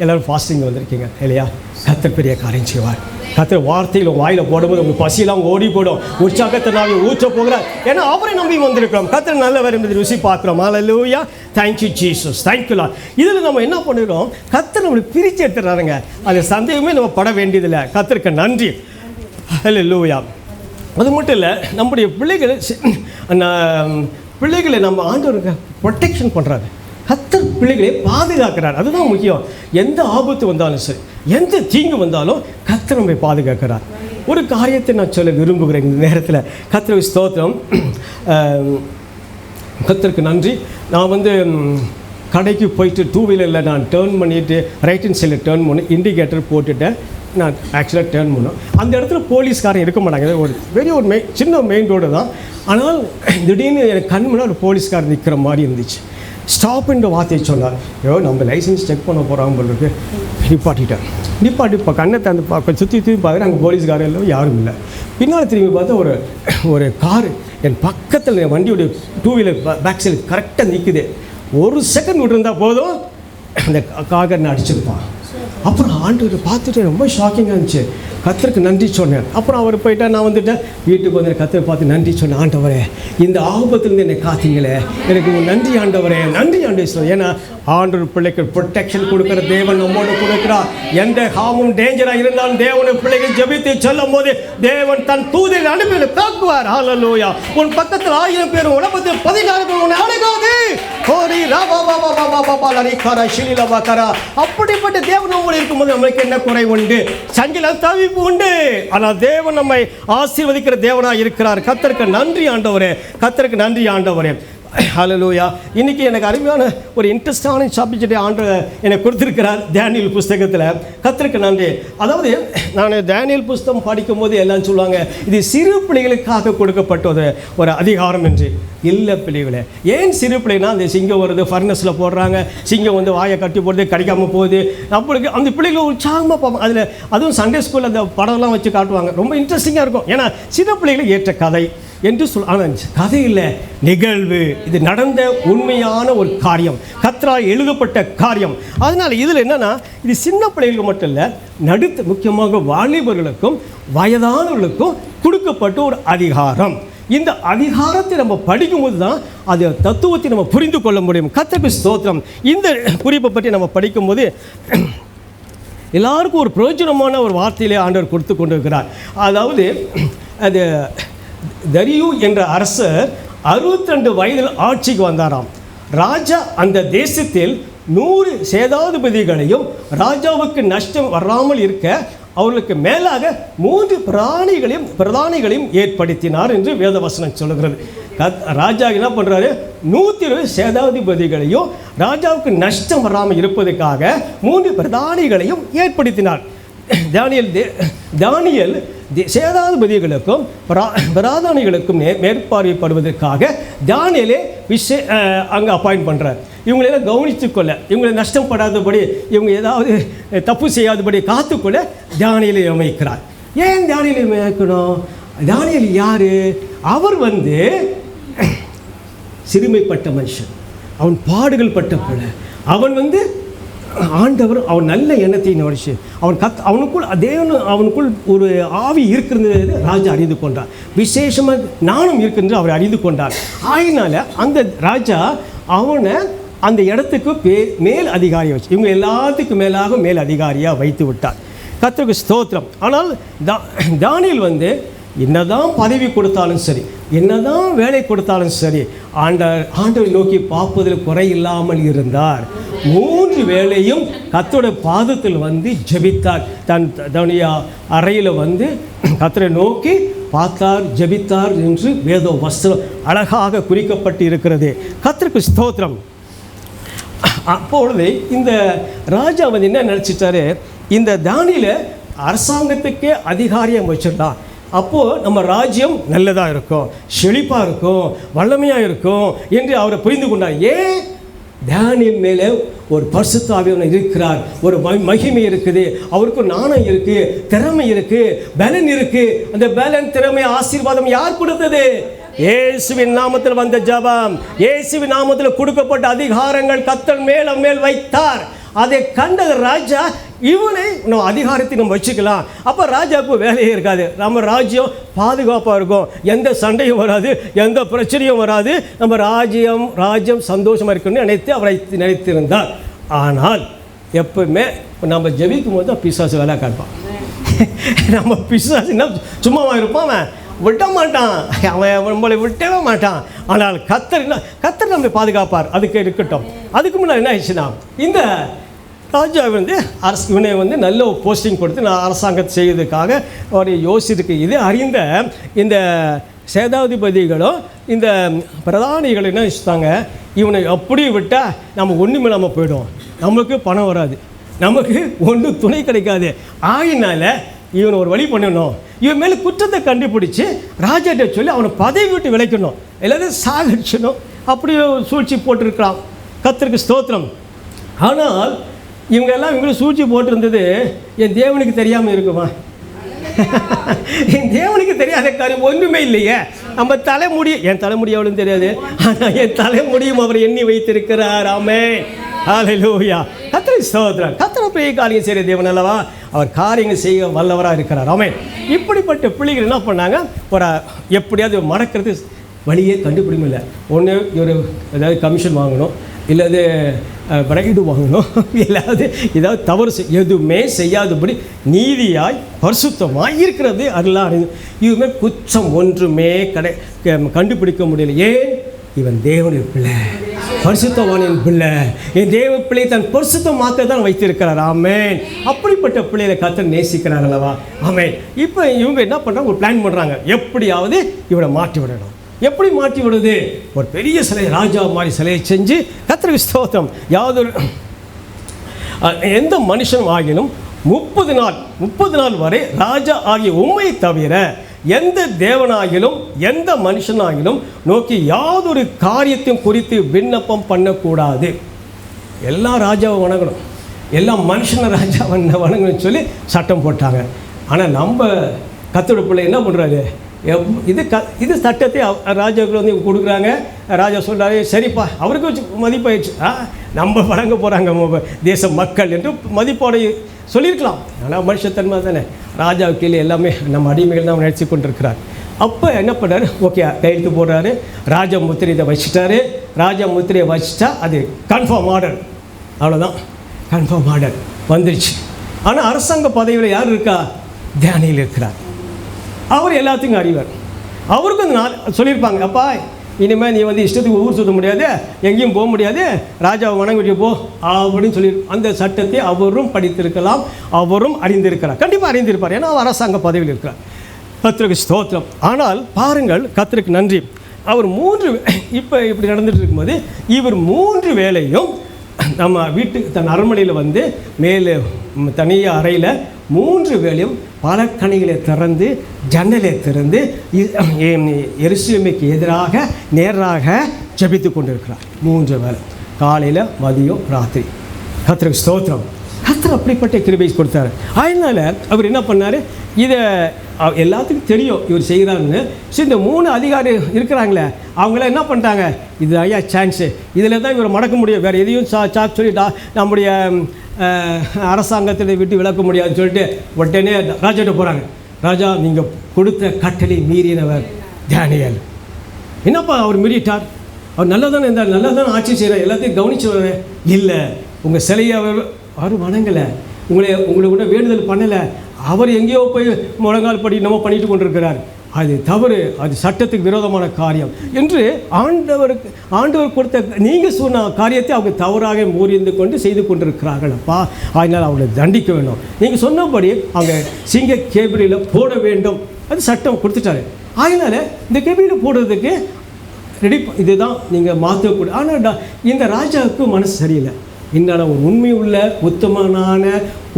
எல்லோரும் ஃபாஸ்டிங் வந்திருக்கீங்க இல்லையா. கர்த்தர் பெரிய காரியம் செய்வார். கர்த்தர் வார்த்தையில் வாயில் போடும்போது உங்கள் பசியெல்லாம் ஓடி போடும், உற்சாகத்தை நாங்கள் ஊற்ற போகிறார். ஏன்னா அவரை நம்பி வந்திருக்கிறோம். கர்த்தர் நல்லவர் என்பதை ருசி பார்க்குறோம். Hallelujah. Thank you Jesus. Thank you Lord. இதில் நம்ம என்ன பண்ணிடுறோம், கர்த்தர் நம்மளை பிரித்து எடுத்துடுறாருங்க. அது சந்தேகமே நம்ம பட வேண்டியதில்லை. கர்த்தருக்கு நன்றி. ஹல்லேலூயா. அது மட்டும் இல்லை, நம்முடைய பிள்ளைகளை நம்ம ஆண்டவருக்கு ப்ரொடெக்ஷன் பண்ணுறாரு. கர்த்தர் பிள்ளைகளை பாதுகாக்கிறார். அதுதான் முக்கியம். எந்த ஆபத்து வந்தாலும் சரி, எந்த தீங்கு வந்தாலும் கர்த்தர் நம்மை பாதுகாக்கிறார். ஒரு காரியத்தை நான் சொல்ல விரும்புகிறேன் இந்த நேரத்தில். கர்த்தருக்கு ஸ்தோத்திரம். கர்த்தருக்கு நன்றி. நான் கடைக்கு போயிட்டு 2 வீலரில் நான் டேர்ன் பண்ணிவிட்டு ரைட் ஹேண்ட் சைடில் டேர்ன் பண்ணி இண்டிகேட்டர் போட்டுவிட்டேன். நான் ஆக்சுவலாக டேர்ன் பண்ணோம். அந்த இடத்துல போலீஸ்காரன் இருக்க மாட்டாங்க. ஒரு சின்ன மெயின் ரோடு தான். ஆனால் திடீர்னு எனக்கு கண் முன்னாடி ஒரு போலீஸ்காரன் நிற்கிற மாதிரி இருந்துச்சு. ஸ்டாப்புன்ற வார்த்தையை சொன்னார். நம்ம லைசன்ஸ் செக் பண்ண போகிறாங்க போலுக்கு. நிப்பாட்டி இப்போ கண்ணை தந்து சுற்றி பார்க்குறேன். அங்கே போலீஸ்காரர் இல்லை, யாரும் இல்லை. பின்னால் திரும்பி பார்த்தா ஒரு காரு என் பக்கத்தில் வண்டியோடைய 2 வீலர் பேக் சைடு கரெக்டாக நிற்குது. 1 செகண்ட் விட்டுருந்தா போதும் அந்த கார்கரை அடிச்சிருப்பான். அப்புறம் ஆண்டவர் பார்த்துட்டு ரொம்ப ஷாக்கிங்காக இருந்துச்சு. கர்த்தருக்கு நன்றி சொன்னேன். அப்புறம் அவர் போயிட்டா, நான் வந்துட்டேன். வீட்டுக்கு வந்து கர்த்தரை பார்த்து நன்றி சொன்னேன். ஆண்டவரே, இந்த ஆபத்துலேருந்து என்னை காத்தீங்களே, எனக்கு நன்றி ஆண்டவரே, நன்றி ஆண்டவர். ஏன்னா ஆண்டவர் பிள்ளைக்கு ப்ரொடெக்ஷன் கொடுக்குற தேவன் நம்மோடு கொடுக்கிறார். எந்த ஹாமும் டேஞ்சராக இருந்தாலும் தேவனை பிள்ளைகள் ஜெபித்து சொல்லும் போது தேவன் தன் தூதரை அனுப்பி காக்குவார். ஹல்லேலூயா. உன் பக்கத்தில் 1000 பேர், உலகத்தில் 14 பேர் உன்னை அணுகாது. அப்படிப்பட்ட தேவன் நம்மோடு இருக்கும்போது நம்மளுக்கு என்ன குறை உண்டு, சஞ்சலம் தவிப்பு உண்டு. ஆனால் தேவன் நம்மை ஆசீர்வதிக்கிற தேவனாக இருக்கிறார். கர்த்தருக்கு நன்றி ஆண்டவரே, கர்த்தருக்கு நன்றி ஆண்டவரே. ஹல்லேலூயா. இன்றைக்கி எனக்கு அருமையான ஒரு இன்ட்ரெஸ்டான சப்ஜெக்டை ஆண்டவர் எனக்கு கொடுத்துருக்கிறார் தானியேல் புஸ்தகத்தில். கர்த்தருக்கு நன்றி. அதாவது நான் தானியேல் புஸ்தகம் படிக்கும்போது எல்லாம் சொல்லுவாங்க, இது சிறு பிள்ளைகளுக்காக கொடுக்கப்பட்ட ஒரு அதிகாரம் என்று. இல்லை பிள்ளைகளே. ஏன் சிறு பிள்ளைனா, அந்த சிங்கம் வருது, ஃபர்னஸில் போடுறாங்க, சிங்கம் வாயை கட்டி போடுறது, கிடைக்காமல் போகுது. அப்படி அந்த பிள்ளைகள் உற்சாகமாக பார்ப்போம். அதில் அதுவும் சண்டே ஸ்கூலில் அந்த படம்லாம் வச்சு காட்டுவாங்க. ரொம்ப இன்ட்ரெஸ்டிங்காக இருக்கும். ஏன்னா சிறு பிள்ளைகளுக்கு ஏற்ற கதை என்று ஆனால் கதை இல்லை, நிகழ்வு. இது நடந்த உண்மையான ஒரு காரியம், கர்த்தரால் எழுதப்பட்ட காரியம். அதனால் இதில் என்னென்னா, இது சின்ன பிள்ளைகளுக்கு மட்டும் இல்லை, முக்கியமாக வாலிபர்களுக்கும் வயதானவர்களுக்கும் கொடுக்கப்பட்ட ஒரு அதிகாரம். இந்த அதிகாரத்தை நம்ம படிக்கும்போது தான் அது தத்துவத்தை நம்ம புரிந்து கொள்ள முடியும். கர்த்தருக்கு ஸ்தோத்திரம். இந்த குறிப்பை பற்றி நம்ம படிக்கும்போது எல்லாருக்கும் ஒரு பிரயோஜனமான ஒரு வார்த்தையிலே ஆண்டவர் கொடுத்து கொண்டு இருக்கிறார். அதாவது அது தரியு என்ற அரசர் 62 வயதில் ஆட்சிக்கு வந்தாராம். ராஜா அந்த தேசத்தில் 100 சேனாதிபதிகளையும் ராஜாவுக்கு நஷ்டம் வராமல் இருக்க அவர்களுக்கு மேலாக 3 பிரதானிகளையும் ஏற்படுத்தினார் என்று வேதவசனம் சொல்லுகிறது. ராஜா என்ன பண்ணுறாரு? 120 சேனாதிபதிகளையும் ராஜாவுக்கு நஷ்டம் வராமல் இருப்பதற்காக 3 பிரதானிகளையும் ஏற்படுத்தினார். தானியேல் சேனாதிபதிகளுக்கும் பிரதானிகளுக்கும் மேற்பார்வைப்படுவதற்காக தானியேலே அங்கே அப்பாயிண்ட் பண்ணுறார். இவங்களெல்லாம் கவனித்துக்கொள்ள, இவங்களை நஷ்டப்படாதபடி, இவங்க ஏதாவது தப்பு செய்யாதபடி காத்துக்கொள்ள தானியேலை அமைக்கிறார். ஏன் தானியேலை அமைக்கணும்? தானியேல் யார்? அவர் சிறுமைப்பட்ட மனுஷன், அவன் பாடுகள் பட்ட போல, அவன் ஆண்டவர் அவன் நல்ல எண்ணத்தை நடிச்சு அவனுக்குள் அவனுக்குள் ஒரு ஆவி இருக்கிறது ராஜா அறிந்து கொண்டார். விசேஷமாக நானும் இருக்கின்ற அவர் அறிந்து கொண்டார். ஆயினால அந்த ராஜா அவனை அந்த இடத்துக்கு மேல் அதிகாரியை வச்சு, இவங்க எல்லாத்துக்கும் மேல் அதிகாரியாக வைத்து விட்டார். கர்த்தருக்கு ஸ்தோத்திரம். ஆனால் தானியேல் என்னதான் பதவி கொடுத்தாலும் சரி, என்னதான் வேலை கொடுத்தாலும் சரி, ஆண்டவரை நோக்கி பார்ப்பதில் குறை இல்லாமல் இருந்தார். 3 வேளையும் கர்த்தருடைய பாதத்தில் ஜெபித்தார். தன்னுடைய அறையில் கர்த்தரை நோக்கி பார்த்தார், ஜெபித்தார் என்று வேத வசனம் அழகாக குறிக்கப்பட்டு இருக்கிறது. கர்த்தருக்கு ஸ்தோத்திரம். அப்பொழுது இந்த ராஜா என்ன நினச்சிட்டாரு? இந்த தானியேலை அரசாங்கத்துக்கே அதிகாரியாக வச்சிடலாம். அப்போது நம்ம ராஜ்யம் நல்லதாக இருக்கும், செழிப்பாக இருக்கும், வல்லமையாக இருக்கும் என்று அவரை புரிந்து கொண்டார். ஏன்? தானியேல் மேலே ஒரு பரிசுத்த ஆவியானவர் இருக்கிறார், ஒரு மகிமை இருக்குது, அவருக்கு நாணம் இருக்குது, திறமை இருக்குது, பலன் இருக்குது. அந்த பலன், திறமை, ஆசீர்வாதம் யார் கொடுத்தது? இயேசுவின் நாமத்தில் வந்த ஜெபம், இயேசுவின் நாமத்தில் கொடுக்கப்பட்ட அதிகாரங்கள் கர்த்தர் மேல் வைத்தார். அதை கண்ட ராஜா, இவனை நம்ம அதிகாரத்தை நம்ம வச்சுக்கலாம், அப்போ ராஜாவுக்கு வேலையே இருக்காது, நம்ம ராஜ்யம் பாதுகாப்பாக இருக்கும், எந்த சண்டையும் வராது, எந்த பிரச்சனையும் வராது, நம்ம ராஜ்யம் சந்தோஷமாக இருக்குன்னு அவரை நினைத்திருந்தார். ஆனால் எப்பவுமே நம்ம ஜெபிக்கும் போது தான் பிசாசு வேலை காட்பான். நம்ம பிசாசுன்னா சும்மாவா இருப்பான்? விட மாட்டான், அவன் நம்மளை விட்டவே மாட்டான். ஆனால் கர்த்தர் நம்மை பாதுகாப்பார். அதுக்கு இருக்கட்டும். அதுக்கு முன்னாடி என்ன ஆயிடுச்சுன்னா, இந்த ராஜா இவனை நல்ல போஸ்டிங் கொடுத்து நான் அரசாங்கத்தை செய்வதற்காக அவரை யோசித்துக்கு இது அறிந்த இந்த சேனாதிபதிகளும் இந்த பிரதானிகள் என்ன வச்சுட்டாங்க, இவனை அப்படி விட்டால் நம்ம ஒன்றுமே இல்லாமல் போயிடும், நமக்கு பணம் வராது, நமக்கு ஒன்றும் துணை கிடைக்காது. ஆகினால இவனை ஒரு வழி பண்ணணும், இவன் மேலே குற்றத்தை கண்டுபிடிச்சி ராஜாட்ட சொல்லி அவனை பதவி விட்டு விளைக்கணும், எல்லாத்தையும் சாகடிச்சணும். அப்படி சூழ்ச்சி போட்டிருக்கலாம். கர்த்தருக்கு ஸ்தோத்திரம். ஆனால் இவங்களும் சூழ்ச்சி போட்டிருந்தது என் தேவனுக்கு தெரியாமல் இருக்குமா? என் தேவனுக்கு தெரியாத காரியம் ஒன்றுமே இல்லையே. நம்ம தலைமுடி, என் தலைமுடி எவ்வளோன்னு தெரியாது, ஆனால் என் தலைமுடியும் அவர் எண்ணி வைத்திருக்கிறார். ஆமென், ஹல்லேலூயா. கர்த்தருக்கு ஸ்தோத்திரம். கர்த்தர் பெரிய காரியம் செய்கிற தேவன் அல்லவா, அவர் காரியங்கள் செய்ய வல்லவராக இருக்கிறார். ஆமென். இப்படிப்பட்ட பிள்ளைகள் என்ன பண்ணாங்க, ஒரு எப்படியாவது மடக்கிறது வழியே கண்டுபிடிக்கல. ஒன்று ஒரு ஏதாவது கமிஷன் வாங்கணும், இல்லாது பிரைடு வாங்கணும், ஏதாவது தவறு எதுவுமே செய்யாதபடி நீதியாய் பரிசுத்தமாய் இருக்கிறது அதெல்லாம் இதுவுமே குற்றம் ஒன்றுமே கண்டுபிடிக்க முடியல. ஏன்? இவன் தேவனின் பிள்ளை, பரிசுத்தவானின் பிள்ளை, என் தேவ பிள்ளை தன் பரிசுத்தமாக்க தான் வைத்திருக்கிறார். ஆமென். அப்படிப்பட்ட பிள்ளைகளை கர்த்தர் நேசிக்கிறார் அல்லவா? ஆமென். இப்போ இவங்க என்ன பண்ணுறாங்க, ஒரு பிளான் பண்ணுறாங்க, எப்படியாவது இவனை மாற்றி விடணும். எப்படி மாற்றி விடுது? ஒரு பெரிய சிலை, ராஜா மாதிரி சிலையை செஞ்சு, கர்த்தருக்கு ஸ்தோத்திரம், எந்த மனுஷனும் ஆகினும் 30 நாள் வரை ராஜா ஆகிய உம்மை தவிர எந்த தேவனாகிலும் எந்த மனுஷனாகிலும் நோக்கி யாதொரு காரியத்தையும் குறித்து விண்ணப்பம் பண்ணக்கூடாது. எல்லா ராஜாவை வணங்கணும், எல்லா மனுஷனை ராஜா வணங்கணும்னு சொல்லி சட்டம் போட்டாங்க. ஆனால் நம்ம கர்த்தருடைய பிள்ளை என்ன பண்ணுறாரு, இது சட்டத்தை ராஜாவுக்கு கொடுக்குறாங்க. ராஜா சொல்கிறாரு, சரிப்பா, அவருக்கு மதிப்பாயிடுச்சு, நம்ம வழங்க போகிறாங்க தேச மக்கள் என்று மதிப்போட சொல்லியிருக்கலாம். ஆனால் மனுஷத்தன்மை தானே, ராஜாவுக்கு கீழே எல்லாமே நம்ம அடிமைகள் தான் நினைச்சு கொண்டிருக்கிறார். அப்போ என்ன பண்ணார், ஓகே கையெழுத்து போடுறாரு, ராஜா முத்திரையை வச்சுட்டாரு. ராஜா முத்திரையை வச்சுட்டா அது கன்ஃபார்ம் ஆர்டர், அவ்வளோதான், கன்ஃபார்ம் ஆர்டர் வந்துருச்சு. ஆனால் அரசாங்க பதவியில் யார் இருக்கா? தானியேல் இருக்கிறார். அவர் எல்லாத்துக்கும் அறிவார். அவருக்கும் அந்த நாள் சொல்லியிருப்பாங்க, அப்பா இனிமேல் நீ வந்து இஷ்டத்துக்கு ஊர் சுற்ற முடியாது, எங்கேயும் போக முடியாது, ராஜாவை வணங்கிட்டு போ அப்படின்னு சொல்லி அந்த சட்டத்தை அவரும் படித்திருக்கலாம், அவரும் அறிந்திருக்கிறார், கண்டிப்பாக அறிந்திருப்பார். ஏன்னா அவர் அரசாங்க பதவியில் இருக்கிறார். கர்த்தருக்கு ஸ்தோத்திரம். ஆனால் பாருங்கள், கர்த்தருக்கு நன்றி. அவர் 3 இப்போ இப்படி நடந்துட்டு இருக்கும்போது இவர் 3 வேளையும் நம்ம வீட்டுக்கு தன் அரண்மனையில் வந்து மேலே தனியாக அறையில் 3 வேளையும் பலக்கணிகளை திறந்து ஜன்னலை திறந்து எருசலேமுக்கு எதிராக நேராக ஜெபித்து கொண்டிருக்கிறார். 3 வேளை, காலையில், மதியம், ராத்திரி. கர்த்தருக்கு ஸ்தோத்திரம். கர்த்தர் அப்படிப்பட்ட கிருபை கொடுத்தாரு. அதனால் அவர் என்ன பண்ணார், இதை எல்லாத்துக்கும் தெரியும் இவர் செய்கிறாருன்னு. ஸோ இந்த 3 அதிகாரி இருக்கிறாங்களே, அவங்களாம் என்ன பண்ணிட்டாங்க, இது ஐயா சான்ஸு, இதில் தான் இவரை மடக்க முடியும், வேறு எதையும் சாப் சொல்லிட்டா நம்முடைய அரசாங்கத்தில் விட்டு விளக்க முடியாதுன்னு சொல்லிட்டு உடனே ராஜாட்ட போகிறாங்க. ராஜா, நீங்கள் கொடுத்த கட்டளை மீறினவர் தானியேல். என்னப்பா அவர் மீறிட்டார்? அவர் நல்லா தானே இருந்தார், நல்லா தானே ஆட்சி செய்கிறார், எல்லாத்தையும் கவனிச்சு இல்லை, உங்கள் சிலையை அவர் வணங்கலை, உங்களை கூட வேண்டுதல் பண்ணலை, அவர் எங்கேயோ போய் முழங்கால் படி நம்ம பண்ணிட்டு கொண்டிருக்கிறார், அது தவறு, அது சட்டத்துக்கு விரோதமான காரியம் என்று ஆண்டவர் கொடுத்த நீங்கள் சொன்ன காரியத்தை அவங்க தவறாக முறிந்து கொண்டு செய்து கொண்டிருக்கிறார்கள். அப்பா, அதனால் அவங்களை தண்டிக்க வேண்டும், நீங்கள் சொன்னபடி அவங்க சிங்க கேபிளில் போட வேண்டும், அது சட்டம் கொடுத்துட்டாரு. அதனால் இந்த கேபிளில் போடுறதுக்கு ரெடி, இதுதான் நீங்கள் மாற்றக்கூடாது. ஆனால் இந்த ராஜாவுக்கு மனசு சரியில்லை. இன்னும் ஒரு உண்மை உள்ள உத்தமனான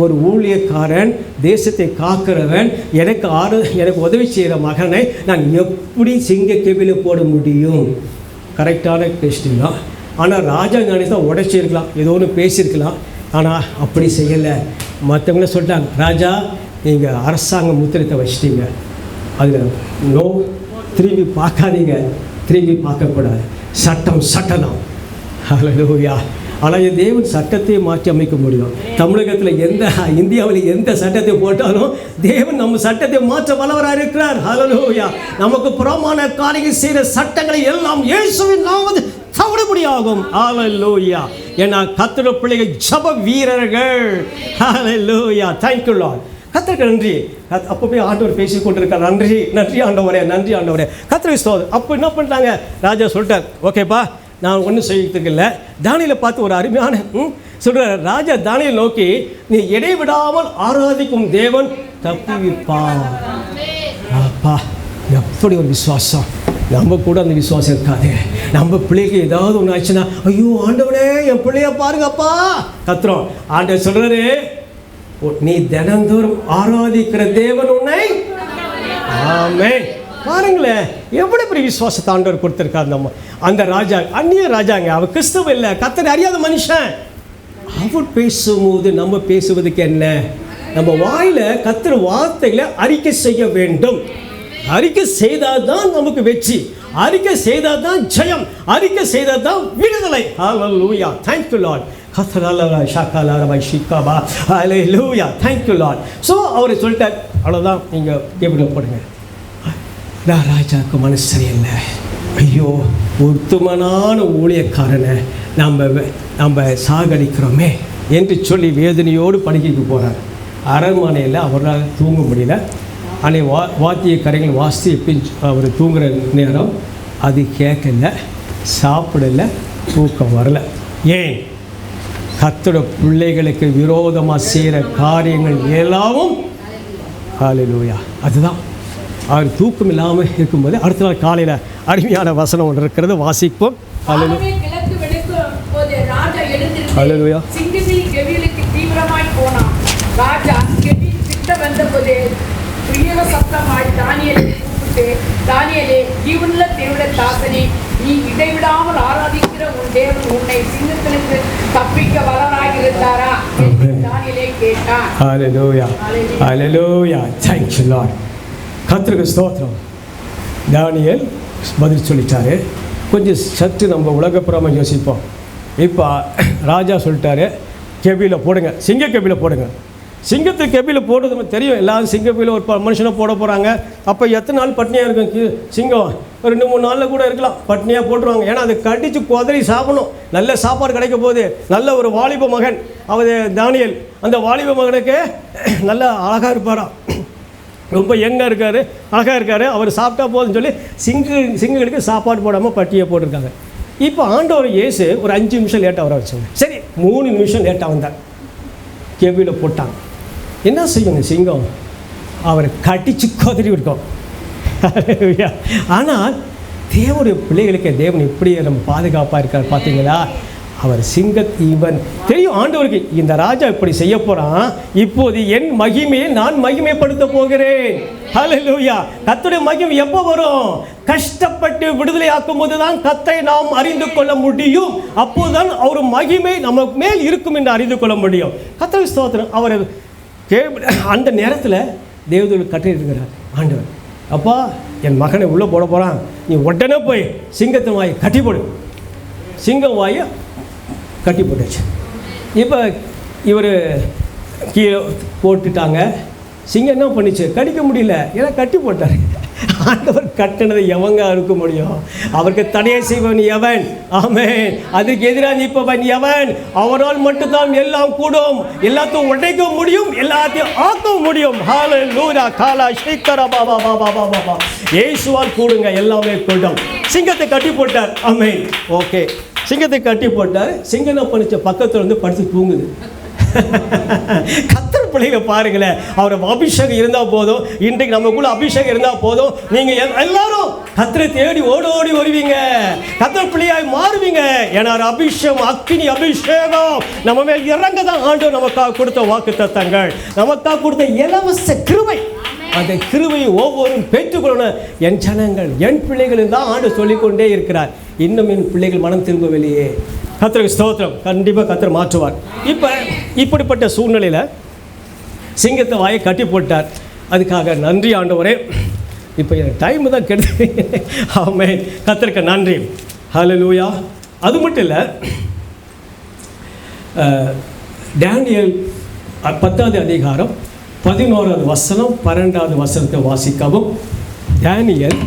ஒரு ஊழியக்காரன், தேசத்தை காக்கிறவன், எனக்கு உதவி செய்கிற மகனை நான் எப்படி சிங்க கேபிளில் போட முடியும்? கரெக்டான கொஸ்டின் தான். ஆனால் ராஜா நினைத்தா உடைச்சிருக்கலாம், ஏதோ ஒன்று பேசியிருக்கலாம். ஆனால் அப்படி செய்யலை. மற்றவங்கள சொல்லிட்டாங்க, ராஜா நீங்கள் அரசாங்க முத்திரத்தை வச்சிட்டீங்க, அதில் நோ, திரும்பி பார்க்காதீங்க, திரும்பி பார்க்கக்கூடாது, சட்டம் சட்டம். ஹல்லேலூயா. ஆனால் தேவன் சட்டத்தை மாற்றி அமைக்க முடியும். தமிழகத்தில் இந்தியாவில் எந்த சட்டத்தை போட்டாலும் தேவன் நம்ம சட்டத்தை மாற்ற வல்லவராக இருக்கிறார். ஹல்லேலூயா. நமக்கு புறமான காரியங்கள் செய்கிற சட்டங்களை எல்லாம் இயேசுவின் நாமத்தில் தவிடுபடியாகும். ஹல்லேலூயா. ஏன்னா கர்த்தருடைய பிள்ளைகள் ஜெப வீரர்கள். ஹல்லேலூயா. Thank you Lord. கர்த்தருக்கு நன்றி. அப்போ போய் ஆண்டவர் பேசி கொண்டிருக்கார், நன்றி நன்றி ஆண்டவரே, நன்றி ஆண்டவரே, கர்த்தருக்கு ஸ்தோத்திரம். அப்போ என்ன பண்ணிட்டாங்க, ராஜா சொல்லிட்டார், ஓகேப்பா நான் ஒன்றும் செய்யறதுக்கு இல்லை. தானியேலை பார்த்து ஒரு அருமையான சொல்கிற ராஜா தானியேலை நோக்கி, நீ இடைவிடாமல் ஆராதிக்கும் தேவன் தப்புவிப்பார். அப்பா, எப்படி ஒரு விசுவாசம்! நம்ம கூட அந்த விசுவாசம் இருக்காது. நம்ம பிள்ளைக்கு ஏதாவது ஒன்று ஆச்சுன்னா, ஐயோ ஆண்டவனே என் பிள்ளைய பாருங்கப்பா கத்துறோம். ஆண்டவர் சொல்கிறாரு, நீ தினந்தோறும் ஆராதிக்கிற தேவன் உன்னை. ஆமென். பாருங்களேன், எவ்வளோ பெரிய விசுவாசத்தை ஆண்டவர் கொடுத்துருக்காரு. அந்த ராஜா அந்நிய ராஜாங்க, அவர் கிறிஸ்தவ இல்லை, கர்த்தரை அறியாத மனுஷன். அவர் பேசும்போது நம்ம பேசுவதுக்கு என்ன? நம்ம வாயில் கர்த்தர் வார்த்தைகளை அறிக்கை செய்ய வேண்டும். அறிக்கை செய்தால் தான் நமக்கு வெற்றி, அறிக்கை செய்தால் தான் ஜெயம், அறிக்கை செய்தால் தான் விடுதலை. Hallelujah. Thank you Lord. Hallelujah. Thank you Lord. So அவர் சொல்லிட்டார், அவ்வளோதான், நீங்கள் கேபிளில் போடுங்க. ராஜாவுக்கு மனசு சரியில்லை. ஐயோ, உத்தமனான ஊழியக்காரனை நம்ம சாகடிக்கிறோமே என்று சொல்லி வேதனையோடு படுக்கைக்கு போகிறார். அரண்மனையில் அவரால் தூங்க முடியல. அன்னைக்கு வாத்திய கரைகள் வாசித்து எப்படி அவர் தூங்குகிற நேரம் அது கேட்கல, சாப்பிடலை, தூக்கம் வரல. ஏன்? கர்த்தருடைய பிள்ளைகளுக்கு விரோதமாக செய்கிற காரியங்கள் எல்லாமும். ஹல்லேலூயா. அதுதான் அவர் தூக்கம் இல்லாமல் இருக்கும்போது அடுத்த நாள் காலையில் அருமையான வசனம் ஒன்று இருக்கிறது, வாசிப்போம். ஹல்லேலூயா. ராஜா கிட்ட வந்தபோது துயர சத்தமாய் தானியேலை கூப்பிட்டு, தானியேலே, ஜீவனுள்ள தேவனுடைய தாசனே, நீ இடைவிடாமல் ஆராதிக்கிற உன் தேவன் உன்னை சிங்கத்திற்கு தப்பிக்க வல்லவராக இருந்தாரா என்று தானியேலை கேட்டான். Hallelujah. Hallelujah. Thank you Lord. கர்த்தருக்கு ஸ்தோத்திரம். தானியேல் பதில் சொல்லிட்டாரு. கொஞ்சம் சற்று நம்ம உலகப்புறமாக யோசிப்போம். இப்போ ராஜா சொல்லிட்டாரு, கெபியில் போடுங்க, சிங்க கெபியில் போடுங்க. சிங்கத்துக்கு கெபியில் போடுறது நமக்கு தெரியும். எல்லாரும் சிங்கப்பில் ஒரு மனுஷனை போட போகிறாங்க. அப்போ எத்தனை நாள் பட்னியாக இருக்கும் சிங்கம்? ஒரு 2-3 நாளில் கூட இருக்கலாம், பட்னியாக போட்டுருவாங்க. ஏன்னா அது கடிச்சு குதறி சாப்பிடணும். நல்ல சாப்பாடு கிடைக்க போகுது. நல்ல ஒரு வாலிப மகன் அவர் தானியேல். அந்த வாலிப மகனுக்கு நல்லா அழகாக இருப்பாராம், ரொம்ப யங்காக இருக்கார், அழகாக இருக்கார். அவர் சாப்பிட்டா போதுன்னு சொல்லி சிங்கங்களுக்கு சாப்பாடு போடாமல் பட்டியை போட்டிருக்காங்க. இப்போ ஆண்டவர் இயேசு ஒரு 5 நிமிஷம் லேட்டாக வர வச்சுங்க. சரி, 3 நிமிஷம் லேட்டாக வந்தார். கெபியில் போட்டாங்க. என்ன செய்யுங்க சிங்கம்? அவரை கடிச்சு கொதறி விட்டோம். ஆனால் தேவனுடைய பிள்ளைகளுக்கு தேவன் இப்படி நம்ம பாதுகாப்பாக இருக்கார் பார்த்தீங்களா? அவர் இவன் தெரியும் ஆண்டவருக்கு, இந்த ராஜா இப்படி செய்ய போகிறான், இப்போது என் மகிமையை நான் மகிமைப்படுத்த போகிறேன். ஹல்லேலூயா! கர்த்தருடைய மகிமை எப்போ வரும்? கஷ்டப்பட்டு விடுதலை ஆக்கும் போது தான் கர்த்தரை நாம் அறிந்து கொள்ள முடியும். அப்போதுதான் அவர் மகிமை நமக்கு மேல் இருக்கும் என்று அறிந்து கொள்ள முடியும். கர்த்தருக்கு ஸ்தோத்திரம். அவர் அந்த நேரத்தில் தேவதூதர் கட்டளையிடுகிறார். ஆண்டவர், அப்பா என் மகனை உள்ளே போட போகிறான், நீ உடனே போய் சிங்கத்தின் வாயை கட்டி போடு. சிங்கம் வாயை கட்டி போட்டுச்சு. இப்போ இவர் கீழே போட்டுட்டாங்க. சிங்கம் என்ன பண்ணிச்சு? கடிக்க முடியல, ஏன்னா கட்டி போட்டார். ஆண்டவர் கட்டினதை எவங்க அறுக்க முடியும்? அவருக்கு தடையை செய்வன் எவன்? ஆமென். அதுக்கு எதிராக நிற்பவன் எவன்? அவரால் மட்டும்தான் எல்லாம் கூடும். எல்லாத்தையும் உடைக்க முடியும், எல்லாத்தையும் ஆக்க முடியும். ஹல்லேலூயா! காலா ஷைக்கரா பாபா பாபா பாபா. இயேசுவால் கூடுங்க, எல்லாமே கூடும். சிங்கத்தை கட்டி போட்டார். ஆமென். ஓகே, சிங்கத்தை கட்டி போட்டார். சிங்கம் என்ன பண்ணிச்ச? பக்கத்தில் வந்து படுத்து தூங்குது. கர்த்தர் பிள்ளைகளை பாருங்களேன், அவர் அபிஷேகம் இருந்தால் போதும். இன்றைக்கு நமக்குள்ள அபிஷேகம் இருந்தால் போதும். நீங்கள் எல்லாரும் கர்த்தரை தேடி ஓடி வருவீங்க, கர்த்தர் பிள்ளையாய் மாறுவீங்க. ஏன்னா அபிஷேகம், அக்கினி அபிஷேகம் நம்ம மேல் இறங்க தான் ஆண்டவர் நமக்காக கொடுத்த வாக்குத்தத்தங்கள், நமக்காக கொடுத்த இலவச கிருபை. அந்த கிருபையை ஒவ்வொருவரும் பெற்றுக்கொள்ளணும். என் ஜனங்கள், என் பிள்ளைகள் தான் ஆண்டு சொல்லிக்கொண்டே இருக்கிறார். இன்னும் என் பிள்ளைகள் மனம் திரும்பவில்லையே. கர்த்தருக்கு ஸ்தோத்திரம். கண்டிப்பாக கர்த்தர் மாற்றுவார். இப்போ இப்படிப்பட்ட சூழ்நிலையில் சிங்கத்தை வாயை கட்டி போட்டார். அதுக்காக நன்றி ஆண்டவரே. இப்போ எனக்கு டைம் தான் கெடுது. ஆமென். கர்த்தருக்கு நன்றி. ஹல்லேலூயா. அது மட்டும் இல்லை, தானியேல் 10வது அதிகாரம் 11வது வசனம் 12வது வசனத்தை வாசிக்கவும். தானியேல்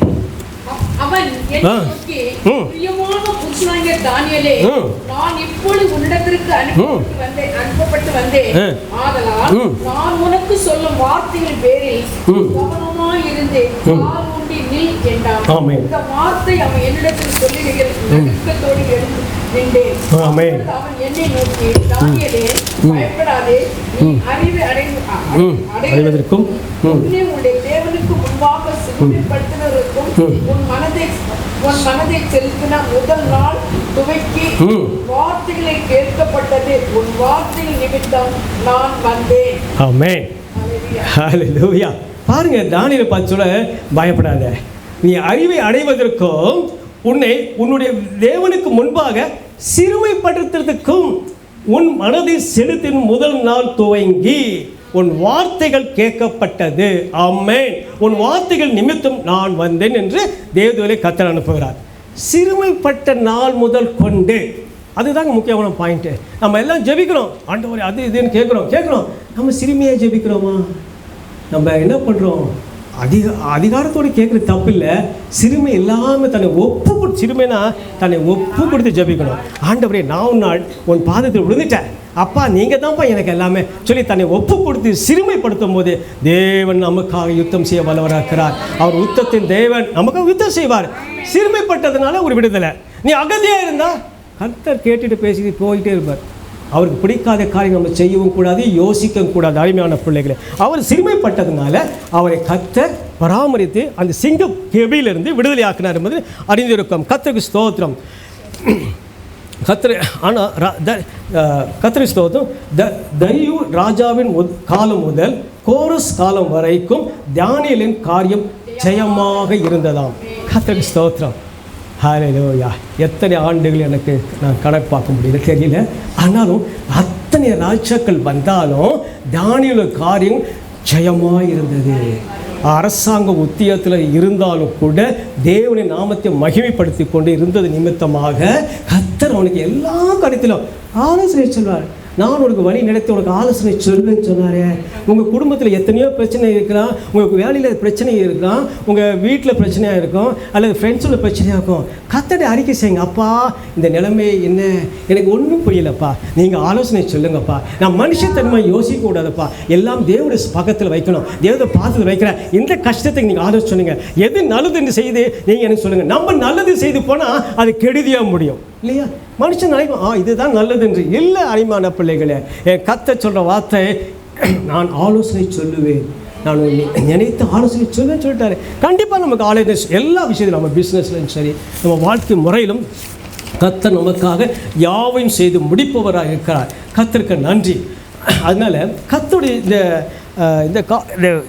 அவன் என்னை நோக்கி, பிரியமான புருஷனாகிய தானியேலே, நான் இப்பொழுது உன்னிடத்திற்கு அனுப்பப்பட்டு வந்தேன். ஆதலால் நான் உனக்கு சொல்லும் வார்த்தைகள் பேரில் கவனமாய் இருந்து கால் ஊன்றி நில் என்றான். இந்த வார்த்தை அவன் என்னிடத்தில் சொல்லுகிற நடுக்கத்தோடு எழுந்து நின்றேன். அவன் என்னை நோக்கி, தானியேலே, பயப்படாதே, நீ அறிவை அடைவதற்கும் உன்னுடைய தேவனுக்கு முன்பாக சிறுமைப்படுத்தினதற்கும் உன் மனதை செலுத்தின முதல் நாள் துவக்கி வார்த்தைகளை கேட்கப்பட்டது. உன் வார்த்தைகள் நிமித்தம் நான் வந்தேன். ஆமென். ஹல்லேலூயா. பாருங்க, தானியேலை பார்த்து சொல்ல, பயப்படாத, நீ அறிவை அடைவதற்கும் உன்னுடைய தேவனுக்கு முன்பாக சிறுமைப்படுத்துறதுக்கும் உன் மனதை செலுத்தின் முதல் நாள் துவங்கி உன் வார்த்தைகள் கேட்கப்பட்டது. ஆமென். உன் வார்த்தைகள் நிமித்தம் நான் வந்தேன் என்று தேவதூதரை கர்த்தர் அனுப்புகிறார். சிறுமைப்பட்ட நாள் முதல் கொண்டு, அதுதாங்க முக்கியமான பாயிண்ட்டு. நம்ம எல்லாம் ஜெபிக்கிறோம், ஆண்டவரே அது இதுன்னு கேட்குறோம். நம்ம சிறுமையாக ஜெபிக்கிறோமா? நம்ம என்ன பண்ணுறோம்? அதிகாரத்தோடு கேட்குறது தப்பு இல்லை. சிறுமை எல்லாமே தன்னை சிறுமைனா தன்னை ஒப்பு கொடுத்து ஜெபிக்கணும். ஆண்டவரே, நான் ஒரு நாள் உன் பாதத்தில் விழுந்துட்டேன், அப்பா நீங்கள் தான்ப்பா எனக்கு எல்லாமே சொல்லி தன்னை ஒப்பு கொடுத்து சிறுமைப்படுத்தும் போது தேவன் நமக்காக யுத்தம் செய்ய வல்லவராகிறார். அவர் யுத்தத்தின் தேவன், நமக்காக யுத்தம் செய்வார். சிறுமைப்பட்டதுனால ஒரு விடுதலை. நீ அகதியாக இருந்தால் கர்த்தர் கேட்டுட்டு பேசிட்டு போயிட்டே இருப்பார். அவருக்கு பிடிக்காத காரியம் நம்ம செய்யவும் கூடாது, யோசிக்கவும் கூடாது. அருமையான பிள்ளைகளை, அவர் சிறுமைப்பட்டதுனால அவரை கர்த்தர் பராமரித்து அந்த சிங்க கெபியிலிருந்து விடுதலை ஆக்கினார் என்பது அறிந்திருக்கும். கர்த்தருக்கு ஸ்தோத்திரம். கர்த்தருக்கு ஸ்தோத்திரம். தரியு ராஜாவின் காலம் முதல் கோரஸ் காலம் வரைக்கும் தானியேலின் காரியம் ஜெயமாக இருந்ததாம். கர்த்தருக்கு ஸ்தோத்திரம். ஹல்லேலூயா. எத்தனை ஆண்டுகள் எனக்கு நான் கணக்கு பார்க்க முடியல, தெரியல. ஆனாலும் அத்தனை ராஜாக்கள் வந்தாலும் தானியேல் காரியம் ஜெயமாக இருந்தது. அரசாங்க உத்தியோகத்தில் இருந்தாலும் கூட தேவனின் நாமத்தை மகிமைப்படுத்தி கொண்டு இருந்தது நிமித்தமாக கர்த்தர் அவனுக்கு எல்லா காரியத்திலும் ஆலோசனை சொல்வார். நான் உனக்கு வழி நடத்தி உனக்கு ஆலோசனை சொல்லுன்னு சொன்னார். உங்கள் குடும்பத்தில் எத்தனையோ பிரச்சனை இருக்கலாம், உங்களுக்கு வேலையில் பிரச்சனை இருக்கலாம், உங்கள் வீட்டில் பிரச்சனையாக இருக்கும், அல்லது ஃப்ரெண்ட்ஸோட பிரச்சனையாக இருக்கும். கர்த்தரை அறிக்கை செய்யுங்க, அப்பா இந்த நிலைமை என்ன, எனக்கு ஒன்றும் புரியலப்பா, நீங்கள் ஆலோசனை சொல்லுங்கப்பா. நான் மனுஷத்தன்மை யோசிக்க கூடாதுப்பா, எல்லாம் தேவனுடைய பக்கத்தில் வைக்கணும், தேவதை பாதத்தில் வைக்கிறேன். இந்த கஷ்டத்துக்கு நீங்கள் ஆலோசனை சொல்லுங்கள், எது நல்லதுன்னு செய்து நீங்கள் எனக்கு சொல்லுங்கள். நம்ம நல்லது செய்து போனால் அது கெடுதியாக முடியும் இல்லையா? மனுஷன் நினைக்கும் இதுதான் நல்லது என்று. இல்லை அருமையான பிள்ளைகளே, என் கர்த்தர் சொல்கிற வார்த்தை, நான் ஆலோசனை சொல்லுவேன், நான் நினைத்து ஆலோசனை சொல்லுவேன்னு சொல்லிட்டாரு. கண்டிப்பாக நமக்கு ஆலோசனை எல்லா விஷயத்திலும், நம்ம பிஸ்னஸ்லையும் சரி, நம்ம வாழ்க்கை முறையிலும் கர்த்தர் நமக்காக யாவையும் செய்து முடிப்பவராக இருக்கிறார். கர்த்தருக்கு நன்றி. அதனால் கர்த்தருடைய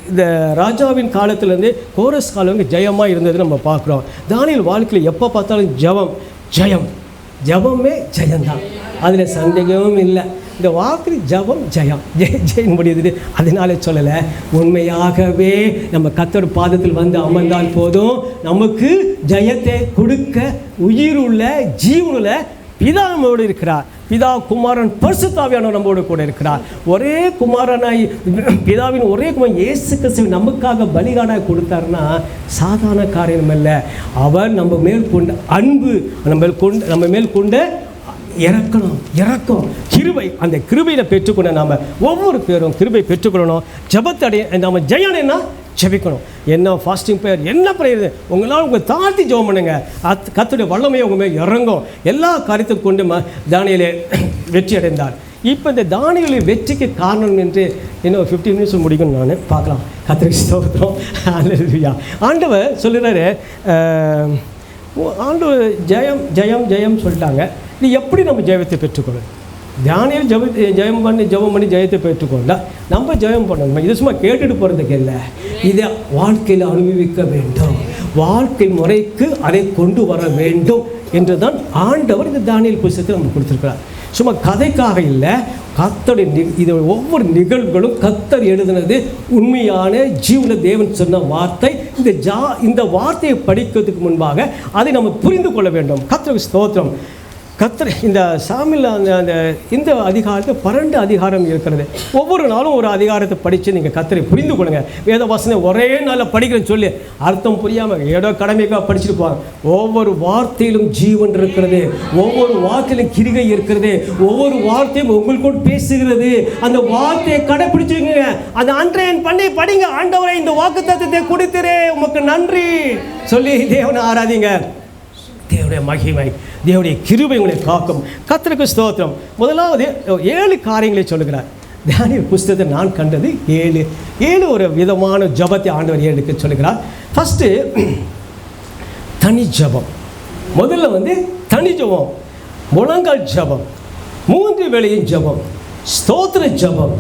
இந்த ராஜாவின் காலத்திலேருந்து கோரஸ் காலம் ஜெயமாக இருந்தது நம்ம பார்க்குறோம். தானியேல் வாழ்க்கையில் எப்போ பார்த்தாலும் ஜெயம் ஜபமே ஜெயந்தான், அதில் சந்தேகமும் இல்லை. இந்த வாக்கு ஜபம் ஜெயம் முடியுது. அதனால சொல்லலை, உண்மையாகவே நம்ம கர்த்தர் பாதத்தில் வந்து அமர்ந்தால் போதும், நமக்கு ஜெயத்தை கொடுக்க உயிருள்ள ஜீவனுள்ள பிதா நம்மோடு இருக்கிறார். பிதா, குமாரன், பரிசுத்த ஆவியானவர் நம்மோடு கூட இருக்கிறார். ஒரே குமாரனாய் பிதாவின் ஒரே குமாரன் இயேசு கிறிஸ்து நமக்காக பலிகாடாக கொடுத்தாருன்னா சாதாரண காரியம் அல்ல. அவர் நம்ம மேல் கொண்ட அன்பு, நம்ம மேல் கொண்ட இறக்கம் கிருபை, அந்த கிருபையில் பெற்றுக்கொண்ட நாம் ஒவ்வொரு பேரும் கிருபை பெற்றுக்கொள்ளணும். ஜபத்தடைய நம்ம ஜெயம்னா ஜெபிக்கணும். என்ன ஃபாஸ்டிங் ப்ரேயர், என்ன ப்ரேயர், உங்களால் உங்கள் தாழ்த்தி ஜெபம் பண்ணுங்க. கர்த்தருடைய வல்லமையை உங்கள் மேல் இறங்கும். எல்லா காரியத்தை கொண்டு தானியேலே வெற்றி அடைந்தார். இப்போ இந்த தானியேலின் வெற்றிக்கு காரணம் என்று இன்னும் 15 நிமிஷம் முடிக்கும், நான் பார்க்கலாம். கர்த்தருக்கு ஸ்தோத்திரம். அல்லேலூயா. ஆண்டவர் சொல்லுறாரு, ஆண்டவர் ஜெயம் சொல்லிட்டாங்க. இது எப்படி நம்ம ஜெயத்தை பெற்றுக்கொள்ளணும்? தானியேல் ஜெபம் பண்ணி ஜெயத்தை பெற்றுக்கொள்ள நம்ம ஜெயம் பண்ணணும். இது சும்மா கேட்டுட்டு போகிறதுக்கு இல்லை, இதை வாழ்க்கையில் அனுபவிக்க வேண்டும், வாழ்க்கை முறைக்கு அதை கொண்டு வர வேண்டும் என்று தான் ஆண்டவர் இந்த தானியேல் புத்தகத்தை நம்ம கொடுத்துருக்கிறார். சும்மா கதைக்காக இல்லை, கர்த்தருடைய இது ஒவ்வொரு நிகழ்வுகளும் கர்த்தர் எழுதினது உண்மையான ஜீவன தேவன் சொன்ன வார்த்தை. இந்த வார்த்தையை படிக்கிறதுக்கு முன்பாக அதை நம்ம புரிந்து கொள்ள வேண்டும். கர்த்தருக்கு ஸ்தோத்திரம். கர்த்தர் இந்த சாமியில் இந்த அதிகாரத்தில் 12 அதிகாரம் இருக்கிறது. ஒவ்வொரு நாளும் ஒரு அதிகாரத்தை படித்து நீங்கள் கர்த்தரை புரிந்து கொள்ளுங்க. வேத வாசனை ஒரே நாளில் படிக்கிறேன்னு சொல்லி அர்த்தம் புரியாமல் ஏதோ கடமைக்காக படிச்சுட்டு போவாங்க. ஒவ்வொரு வார்த்தையிலும் ஜீவன் இருக்கிறது, ஒவ்வொரு வார்த்தையிலும் கிரிகை இருக்கிறது, ஒவ்வொரு வார்த்தையும் உங்களுக்கும் பேசுகிறது. அந்த வார்த்தையை கடைப்பிடிச்சுங்க. அந்த அன்றையன் பண்ணி படிங்க. ஆண்டவரை இந்த வாக்குத்தத்தத்தை கொடுத்துறே, உமக்கு நன்றி சொல்லி தேவனை ஆராதிங்க. தேவனுடைய மகிமை, தேவனுடைய கிருபை உங்களை காக்கும். கர்த்தருக்கு ஸ்தோத்திரம். முதலாவது 7 காரியங்களை சொல்லுகிறார். தானியேல் புஸ்தகத்தை நான் கண்டது 7 ஒரு விதமான ஜபத்தை ஆண்டவர் 7க்கு சொல்லுகிறார். ஃபஸ்ட்டு தனி ஜபம். முதல்ல தனி ஜபம், முழங்கால் ஜபம், 3 வேளையின் ஜபம், ஸ்தோத்திர ஜபம்,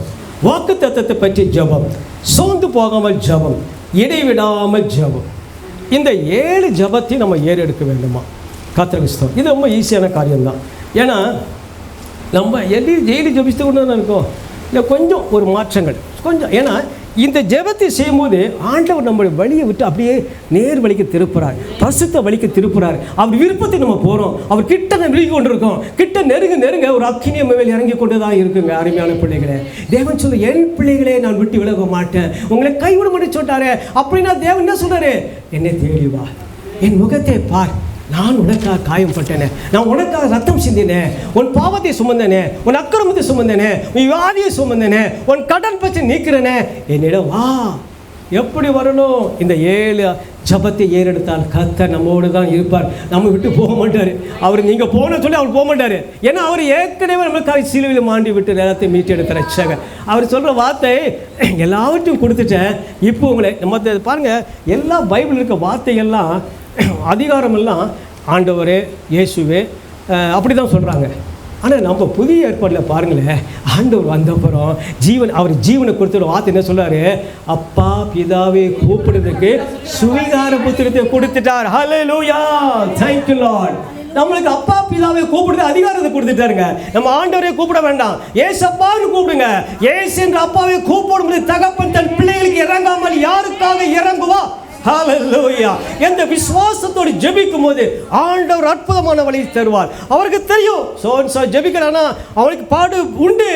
வாக்கு தத்தத்தை பற்றி ஜபம், சோர்ந்து போகாமல் ஜபம், இடைவிடாமல் ஜபம். இந்த 7 ஜபத்தையும் நம்ம ஏறெடுக்க வேண்டுமா? கர்த்தருக்கு ஸ்தோத்திரம். இது ரொம்ப ஈஸியான காரியம்தான். ஏன்னா நம்ம டெய்லி ஜபித்து கொண்டு தான் இருக்கோம். இல்லை கொஞ்சம் ஒரு மாற்றங்கள் கொஞ்சம். ஏன்னா இந்த ஜெபத்தை செய்யும்போது ஆண்டவர் நம்மளுடைய வழியை விட்டு அப்படியே நேர் வழிக்கு திருப்புறார், பரிசுத்த வழிக்கு திருப்புறார். அவர் விருப்பத்தை நம்ம போகிறோம், அவர் கிட்ட நெருங்கி கொண்டு இருக்கோம். கிட்ட நெருங்க ஒரு அக்கினி மேல் இறங்கி கொண்டு தான் இருக்குங்க. அருமையான பிள்ளைகளே, தேவன் சொல்ல, என் பிள்ளைகளே நான் விட்டு விலக மாட்டேன், உங்களை கைவிட மாட்டேன்னு சொல்லிட்டாரு. அப்படின்னா தேவன் என்ன சொல்றாரு? என்னை தேடி வா, என் முகத்தை பார், நான் உனக்காக காயப்பட்டேனே, நான் உனக்காக ரத்தம் சிந்தினேன், உன் பாவத்தை சுமந்தனே, உன் அக்கிரமத்தை சுமந்தனே, உன் வியாதியை சுமந்தனே, உன் கடன் பிரச்சனை நீக்கிறனே, என்னிடம் வா. எப்படி வரணும்? இந்த 7 ஜபத்தை ஏறெடுத்தால் கர்த்தர் நம்மோடு தான் இருப்பார், நம்ம விட்டு போக மாட்டார். அவர் நீங்கள் போன சொல்லி அவர் போக மாட்டார். ஏன்னா அவர் ஏற்கனவே நம்மளுக்காக சிலுவையில் மாண்டி விட்டு எல்லாத்தையும் மீட்டு எடுத்த ரட்சகர். அவர் சொல்கிற வார்த்தை எல்லாவற்றையும் கொடுத்துட்டேன், இப்போ உங்களை மற்ற பாருங்கள், எல்லா பைபிள் இருக்க வார்த்தைகள்லாம் அதிகாரமெல்லாம் ஆண்டவரே, இயேசுவே அப்படி தான் சொல்கிறாங்க. ஆனால் நம்ம புதிய ஏற்பாட்டில் பாருங்களேன், ஆண்டவர் வந்தப்புறம் அவர் ஜீவனை கொடுத்துற வார்த்தை என்ன சொல்கிறாரு? அப்பா பிதாவை கூப்பிடுறதுக்கு சுவீகார புத்திரத்தை கொடுத்துட்டார். ஹல்லேலூயா, தேங்க் யூ லார்ட். நம்மளுக்கு அப்பா பிதாவை கூப்பிடுறது அதிகாரத்தை கொடுத்துட்டாருங்க. நம்ம ஆண்டவரை கூப்பிட வேண்டாம், ஏசப்பான்னு கூப்பிடுங்க. ஏசு என்ற அப்பாவை கூப்பிடும்போது தகப்பன் தன் பிள்ளைகளுக்கு இறங்காமல் யாருக்காக இறங்குவா? ஹல்லேலூயா. எந்த விசுவாசத்தோடு ஜெபிக்கும் போது ஆண்டவர் அற்புதமான வழி தருவார். அவருக்கு தெரியும் சோ ஜெபிக்கிறானா அவனுக்கு பாடு உண்டு.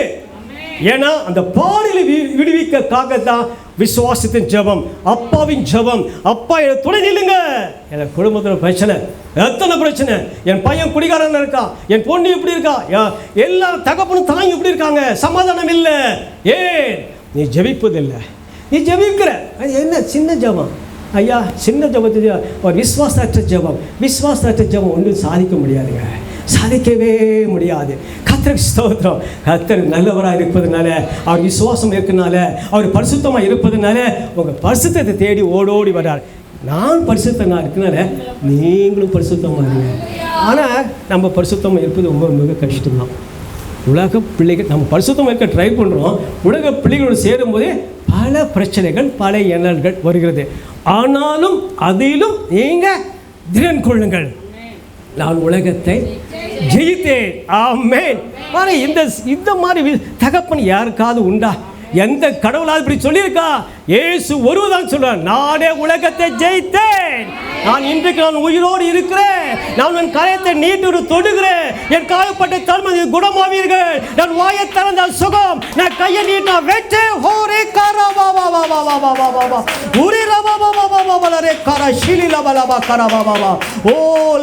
ஏன்னா அந்த பாடியில் விடுவிக்கக்காக தான் விசுவாசத்தின் ஜெபம், அப்பாவின் ஜெபம். அப்பா எனக்கு துணை நில்லுங்க, என் குடும்பத்தில் பிரச்சனை, எத்தனை பிரச்சனை, என் பையன் குடிகாரன் இருக்கான், என் பொண்ணு இப்படி இருக்கா, எல்லா தகப்பனும் தாயும் இப்படி இருக்காங்க, சமாதானம் இல்லை. ஏன் நீ ஜெபிப்பதில்லை? நீ ஜெபிக்கிற அது என்ன சின்ன ஜெபம் ஐயா, சின்ன ஜெபத்தை ஒரு விசுவாசற்ற ஜெபம். விசுவாசற்ற ஜெபம் ஒன்றும் சாதிக்க முடியாதுங்க, சாதிக்கவே முடியாது. கர்த்தருக்கு ஸ்தோத்திரம். கர்த்தர் நல்லவராக இருப்பதுனால, அவர் விசுவாசம் இருக்கனால, அவர் பரிசுத்தமாக இருப்பதுனால உங்கள் பரிசுத்தத்தை தேடி ஓடோடி வர்றார். நான் பரிசுத்தமாக இருக்கனால நீங்களும் பரிசுத்தமாக இருங்க. ஆனால் நம்ம பரிசுத்தமாக இருப்பது ரொம்ப மிக கஷ்டம்தான். உலக பிள்ளைகள் நம்ம பரிசுத்தமாக இருக்க ட்ரை பண்ணுறோம். உலக பிள்ளைகளோடு சேரும்போதே பல பிரச்சனைகள், பல எண்ணல்கள் வருகிறது. ஆனாலும் அதிலும் நீங்கள் திறன் கொள்ளுங்கள், நான் உலகத்தை ஜெயித்தேன். ஆமென். இந்த மாதிரி தகப்பன் யாருக்காவது உண்டா? எந்த கடவுளாவது இப்படி சொல்லியிருக்கா? இயேசு ஒருவர்தான் சொல்றார், நானே உலகத்தை ஜெயித்தேன். நான் இன்றைக்கு நான் உயிரோடு இருக்கிறேன். நான் என் கரையத்தை நீட்டு தொடுகிறேன். என் காயப்பட்ட தன்மை குணமாவீர்கள். நான் வாயை திறந்தால் சுகம், நான் கையை நீட்டா வெற்றி. ஹோரே காரா வா வா வா வா வா வா வா வா வா உரி ரபா வா வா வா வா வா ரே காரா ஷிலி லபா லபா காரா வா வா வா. ஓ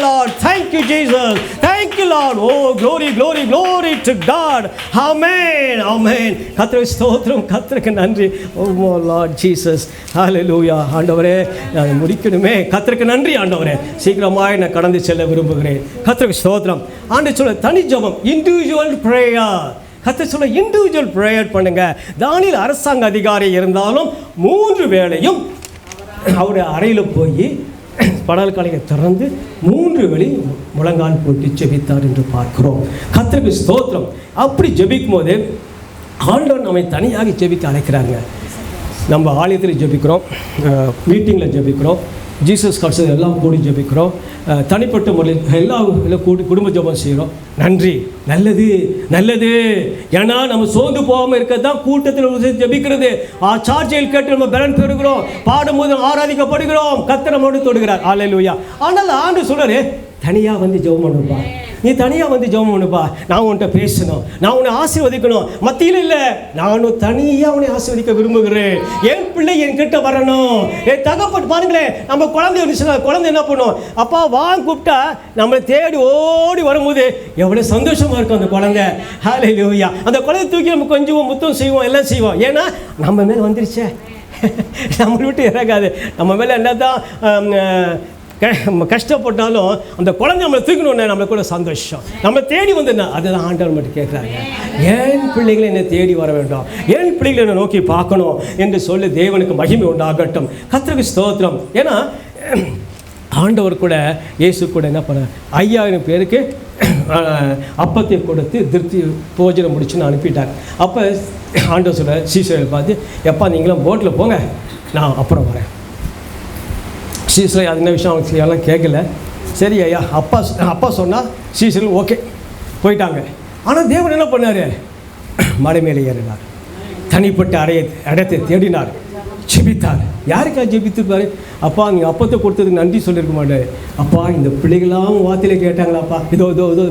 Lord, thank you Jesus, thank you Lord. Oh glory glory glory to God. Amen amen. கர்த்தருக்கு ஸ்தோத்திரம், கர்த்தருக்கு நன்றி. Oh Lord Jesus, hallelujah. ஆண்டவரே நான் முடிக்கணுமே. கர்த்தருக்கு நன்றி ஆண்டவரே. சீக்கிரமாய் நான் கடந்து செல்ல விரும்புகிறேன். கர்த்தருக்கு ஸ்தோத்திரம். ஆண்டவர் சொல்ல தனி ஜெபம், இண்டிவிஜுவல் பிரேயர். கர்த்தர் சொல்ல இண்டிவிஜுவல் பிரேயர் பண்ணுங்க. தானியேல் அரசாங்க அதிகாரி இருந்தாலும் 3 வேளையும் அவருடைய அறையில் போய் படல் காலையை திறந்து 3 வேளை முழங்கால் போட்டு ஜெபித்தார் என்று பார்க்கிறோம். கர்த்தருக்கு ஸ்தோத்திரம். அப்படி ஜெபிக்கும் போது ஆண்டவர் நம்மை தனியாக ஜெபிக்க அழைக்கிறாங்க. நம்ம ஆலயத்தில் ஜெபிக்கிறோம், மீட்டிங்கில் ஜெபிக்கிறோம், ஜீசஸ் கால்ஸ் எல்லாம் கூடி ஜெபிக்கிறோம், தனிப்பட்ட முறையில் எல்லாம் கூடி குடும்ப ஜெபம் செய்கிறோம். நன்றி, நல்லது நல்லது. ஏன்னா நம்ம சோர்ந்து போகாமல் இருக்க தான் கூட்டத்தில் ஜெபிக்கிறது. சார்ஜையில் கேட்டு நம்ம பலன் பெறுகிறோம், பாடும்போது ஆராதிக்கப்படுகிறோம், கர்த்தர் நம்மோடு தொடுகிறார். அல்லேலூயா. ஆனால் ஆண்டு சொல்றாரு, தனியாக வந்து ஜெபம் பண்ணுப்பா, நீ தனியாக வந்து ஜெபம் பண்ணுப்பா, நான் உன்கிட்ட பேசணும், நான் உன்னை ஆசீர்வதிக்கணும். மத்தியில் இல்லை, நானும் தனியாக உன்னை ஆசீர்வதிக்க விரும்புகிறேன். என் பிள்ளை என்கிட்ட வரணும். என் தகப்பட்டு பாருங்களேன், நம்ம குழந்தை குழந்தை என்ன பண்ணும், அப்பா வாங்க கூப்பிட்டா நம்மளை தேடி ஓடி வரும்போது எவ்வளோ சந்தோஷமாக இருக்கும் அந்த குழந்தை. ஹல்லேலூயா. அந்த குழந்தை தூக்கி நம்ம கொஞ்சம் முத்தம் செய்வோம், எல்லாம் செய்வோம். ஏன்னா நம்ம மேலே வந்துருச்சே, நம்மளை விட்டு இறங்காது. நம்ம மேலே என்ன தான் கஷ்டப்பட்டாலும் அந்த குழந்தை நம்மளை தூக்கணும்னா நம்மளுக்கு கூட சந்தோஷம். நம்ம தேடி வந்துன்னா அதுதான் ஆண்டவர் மட்டும் கேட்குறாங்க. என் பிள்ளைகளை என்னை தேடி வர வேண்டாம், என் பிள்ளைகளை என்னை நோக்கி பார்க்கணும் என்று சொல்லி தேவனுக்கு மகிமை உண்டாகட்டும். கர்த்தருக்கு ஸ்தோத்திரம். ஏன்னா ஆண்டவர் கூட இயேசு கூட என்ன பண்ண 5000 பேருக்கு அப்பத்தை கொடுத்து திருப்தி போஜனம் முடிச்சுன்னு அனுப்பிட்டார். அப்போ ஆண்டவர் சொல்ல சீசரை பார்த்து, எப்பா நீங்களாம் போட்டில் போங்க, நான் அப்புறம் வரேன். சீசர் அது என்ன விஷயம் அவங்களுக்கு எல்லாம் கேட்கல. சரி ஐயா, அப்பா சொன்னால் சீசர்கள் ஓகே போயிட்டாங்க. ஆனால் தேவன் என்ன பண்ணார், மலை மேலே ஏறினார், தனிப்பட்ட இடத்தை தேடினார், ஜெபித்தார். யாருக்கா ஜெபித்திருப்பாரு? அப்பா நீங்கள் அப்பத்தை கொடுத்ததுக்கு நன்றி சொல்லியிருக்க மாட்டார். அப்பா இந்த பிள்ளைகளாம் வார்த்தையில் கேட்டாங்களாப்பா, இதோ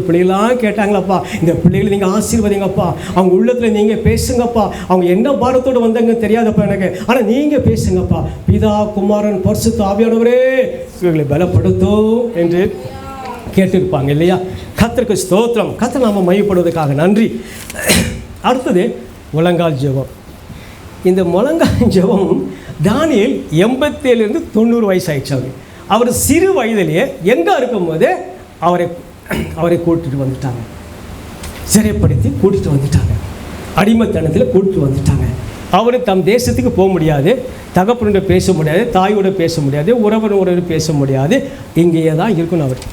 பிள்ளைகளாம் கேட்டாங்களாப்பா, இந்த பிள்ளைகளை நீங்கள் ஆசீர்வதிங்கப்பா, அவங்க உள்ளத்தில் நீங்கள் பேசுங்கப்பா, அவங்க என்ன பாரத்தோடு வந்தாங்க தெரியாதப்பா எனக்கு, ஆனால் நீங்கள் பேசுங்கப்பா. பிதா குமாரன் பரிசுத்த ஆவியானவரே இவர்களை பலப்படுத்தும் என்று கேட்டிருப்பாங்க இல்லையா? கர்த்தருக்கு ஸ்தோத்திரம். கர்த்தர் நாம மையப்படுவதற்காக நன்றி. அடுத்தது முழங்கால் ஜெபம். இந்த முழங்கால் ஜெபம் தானியேல் 87 90 வயசு ஆயிடுச்சு. அவர் சிறு வயதிலேயே எங்கே இருக்கும்போது அவரை கூட்டிட்டு வந்துட்டாங்க, சிறைப்படுத்தி கூட்டிட்டு வந்துட்டாங்க, அடிமைத்தனத்தில் கூட்டிட்டு வந்துட்டாங்க. அவர் தம் தேசத்துக்கு போக முடியாது, தகப்பனோட பேச முடியாது, தாயோட பேச முடியாது, உறவினரோட பேச முடியாது, இங்கேயே தான் இருக்கணும் அவர்.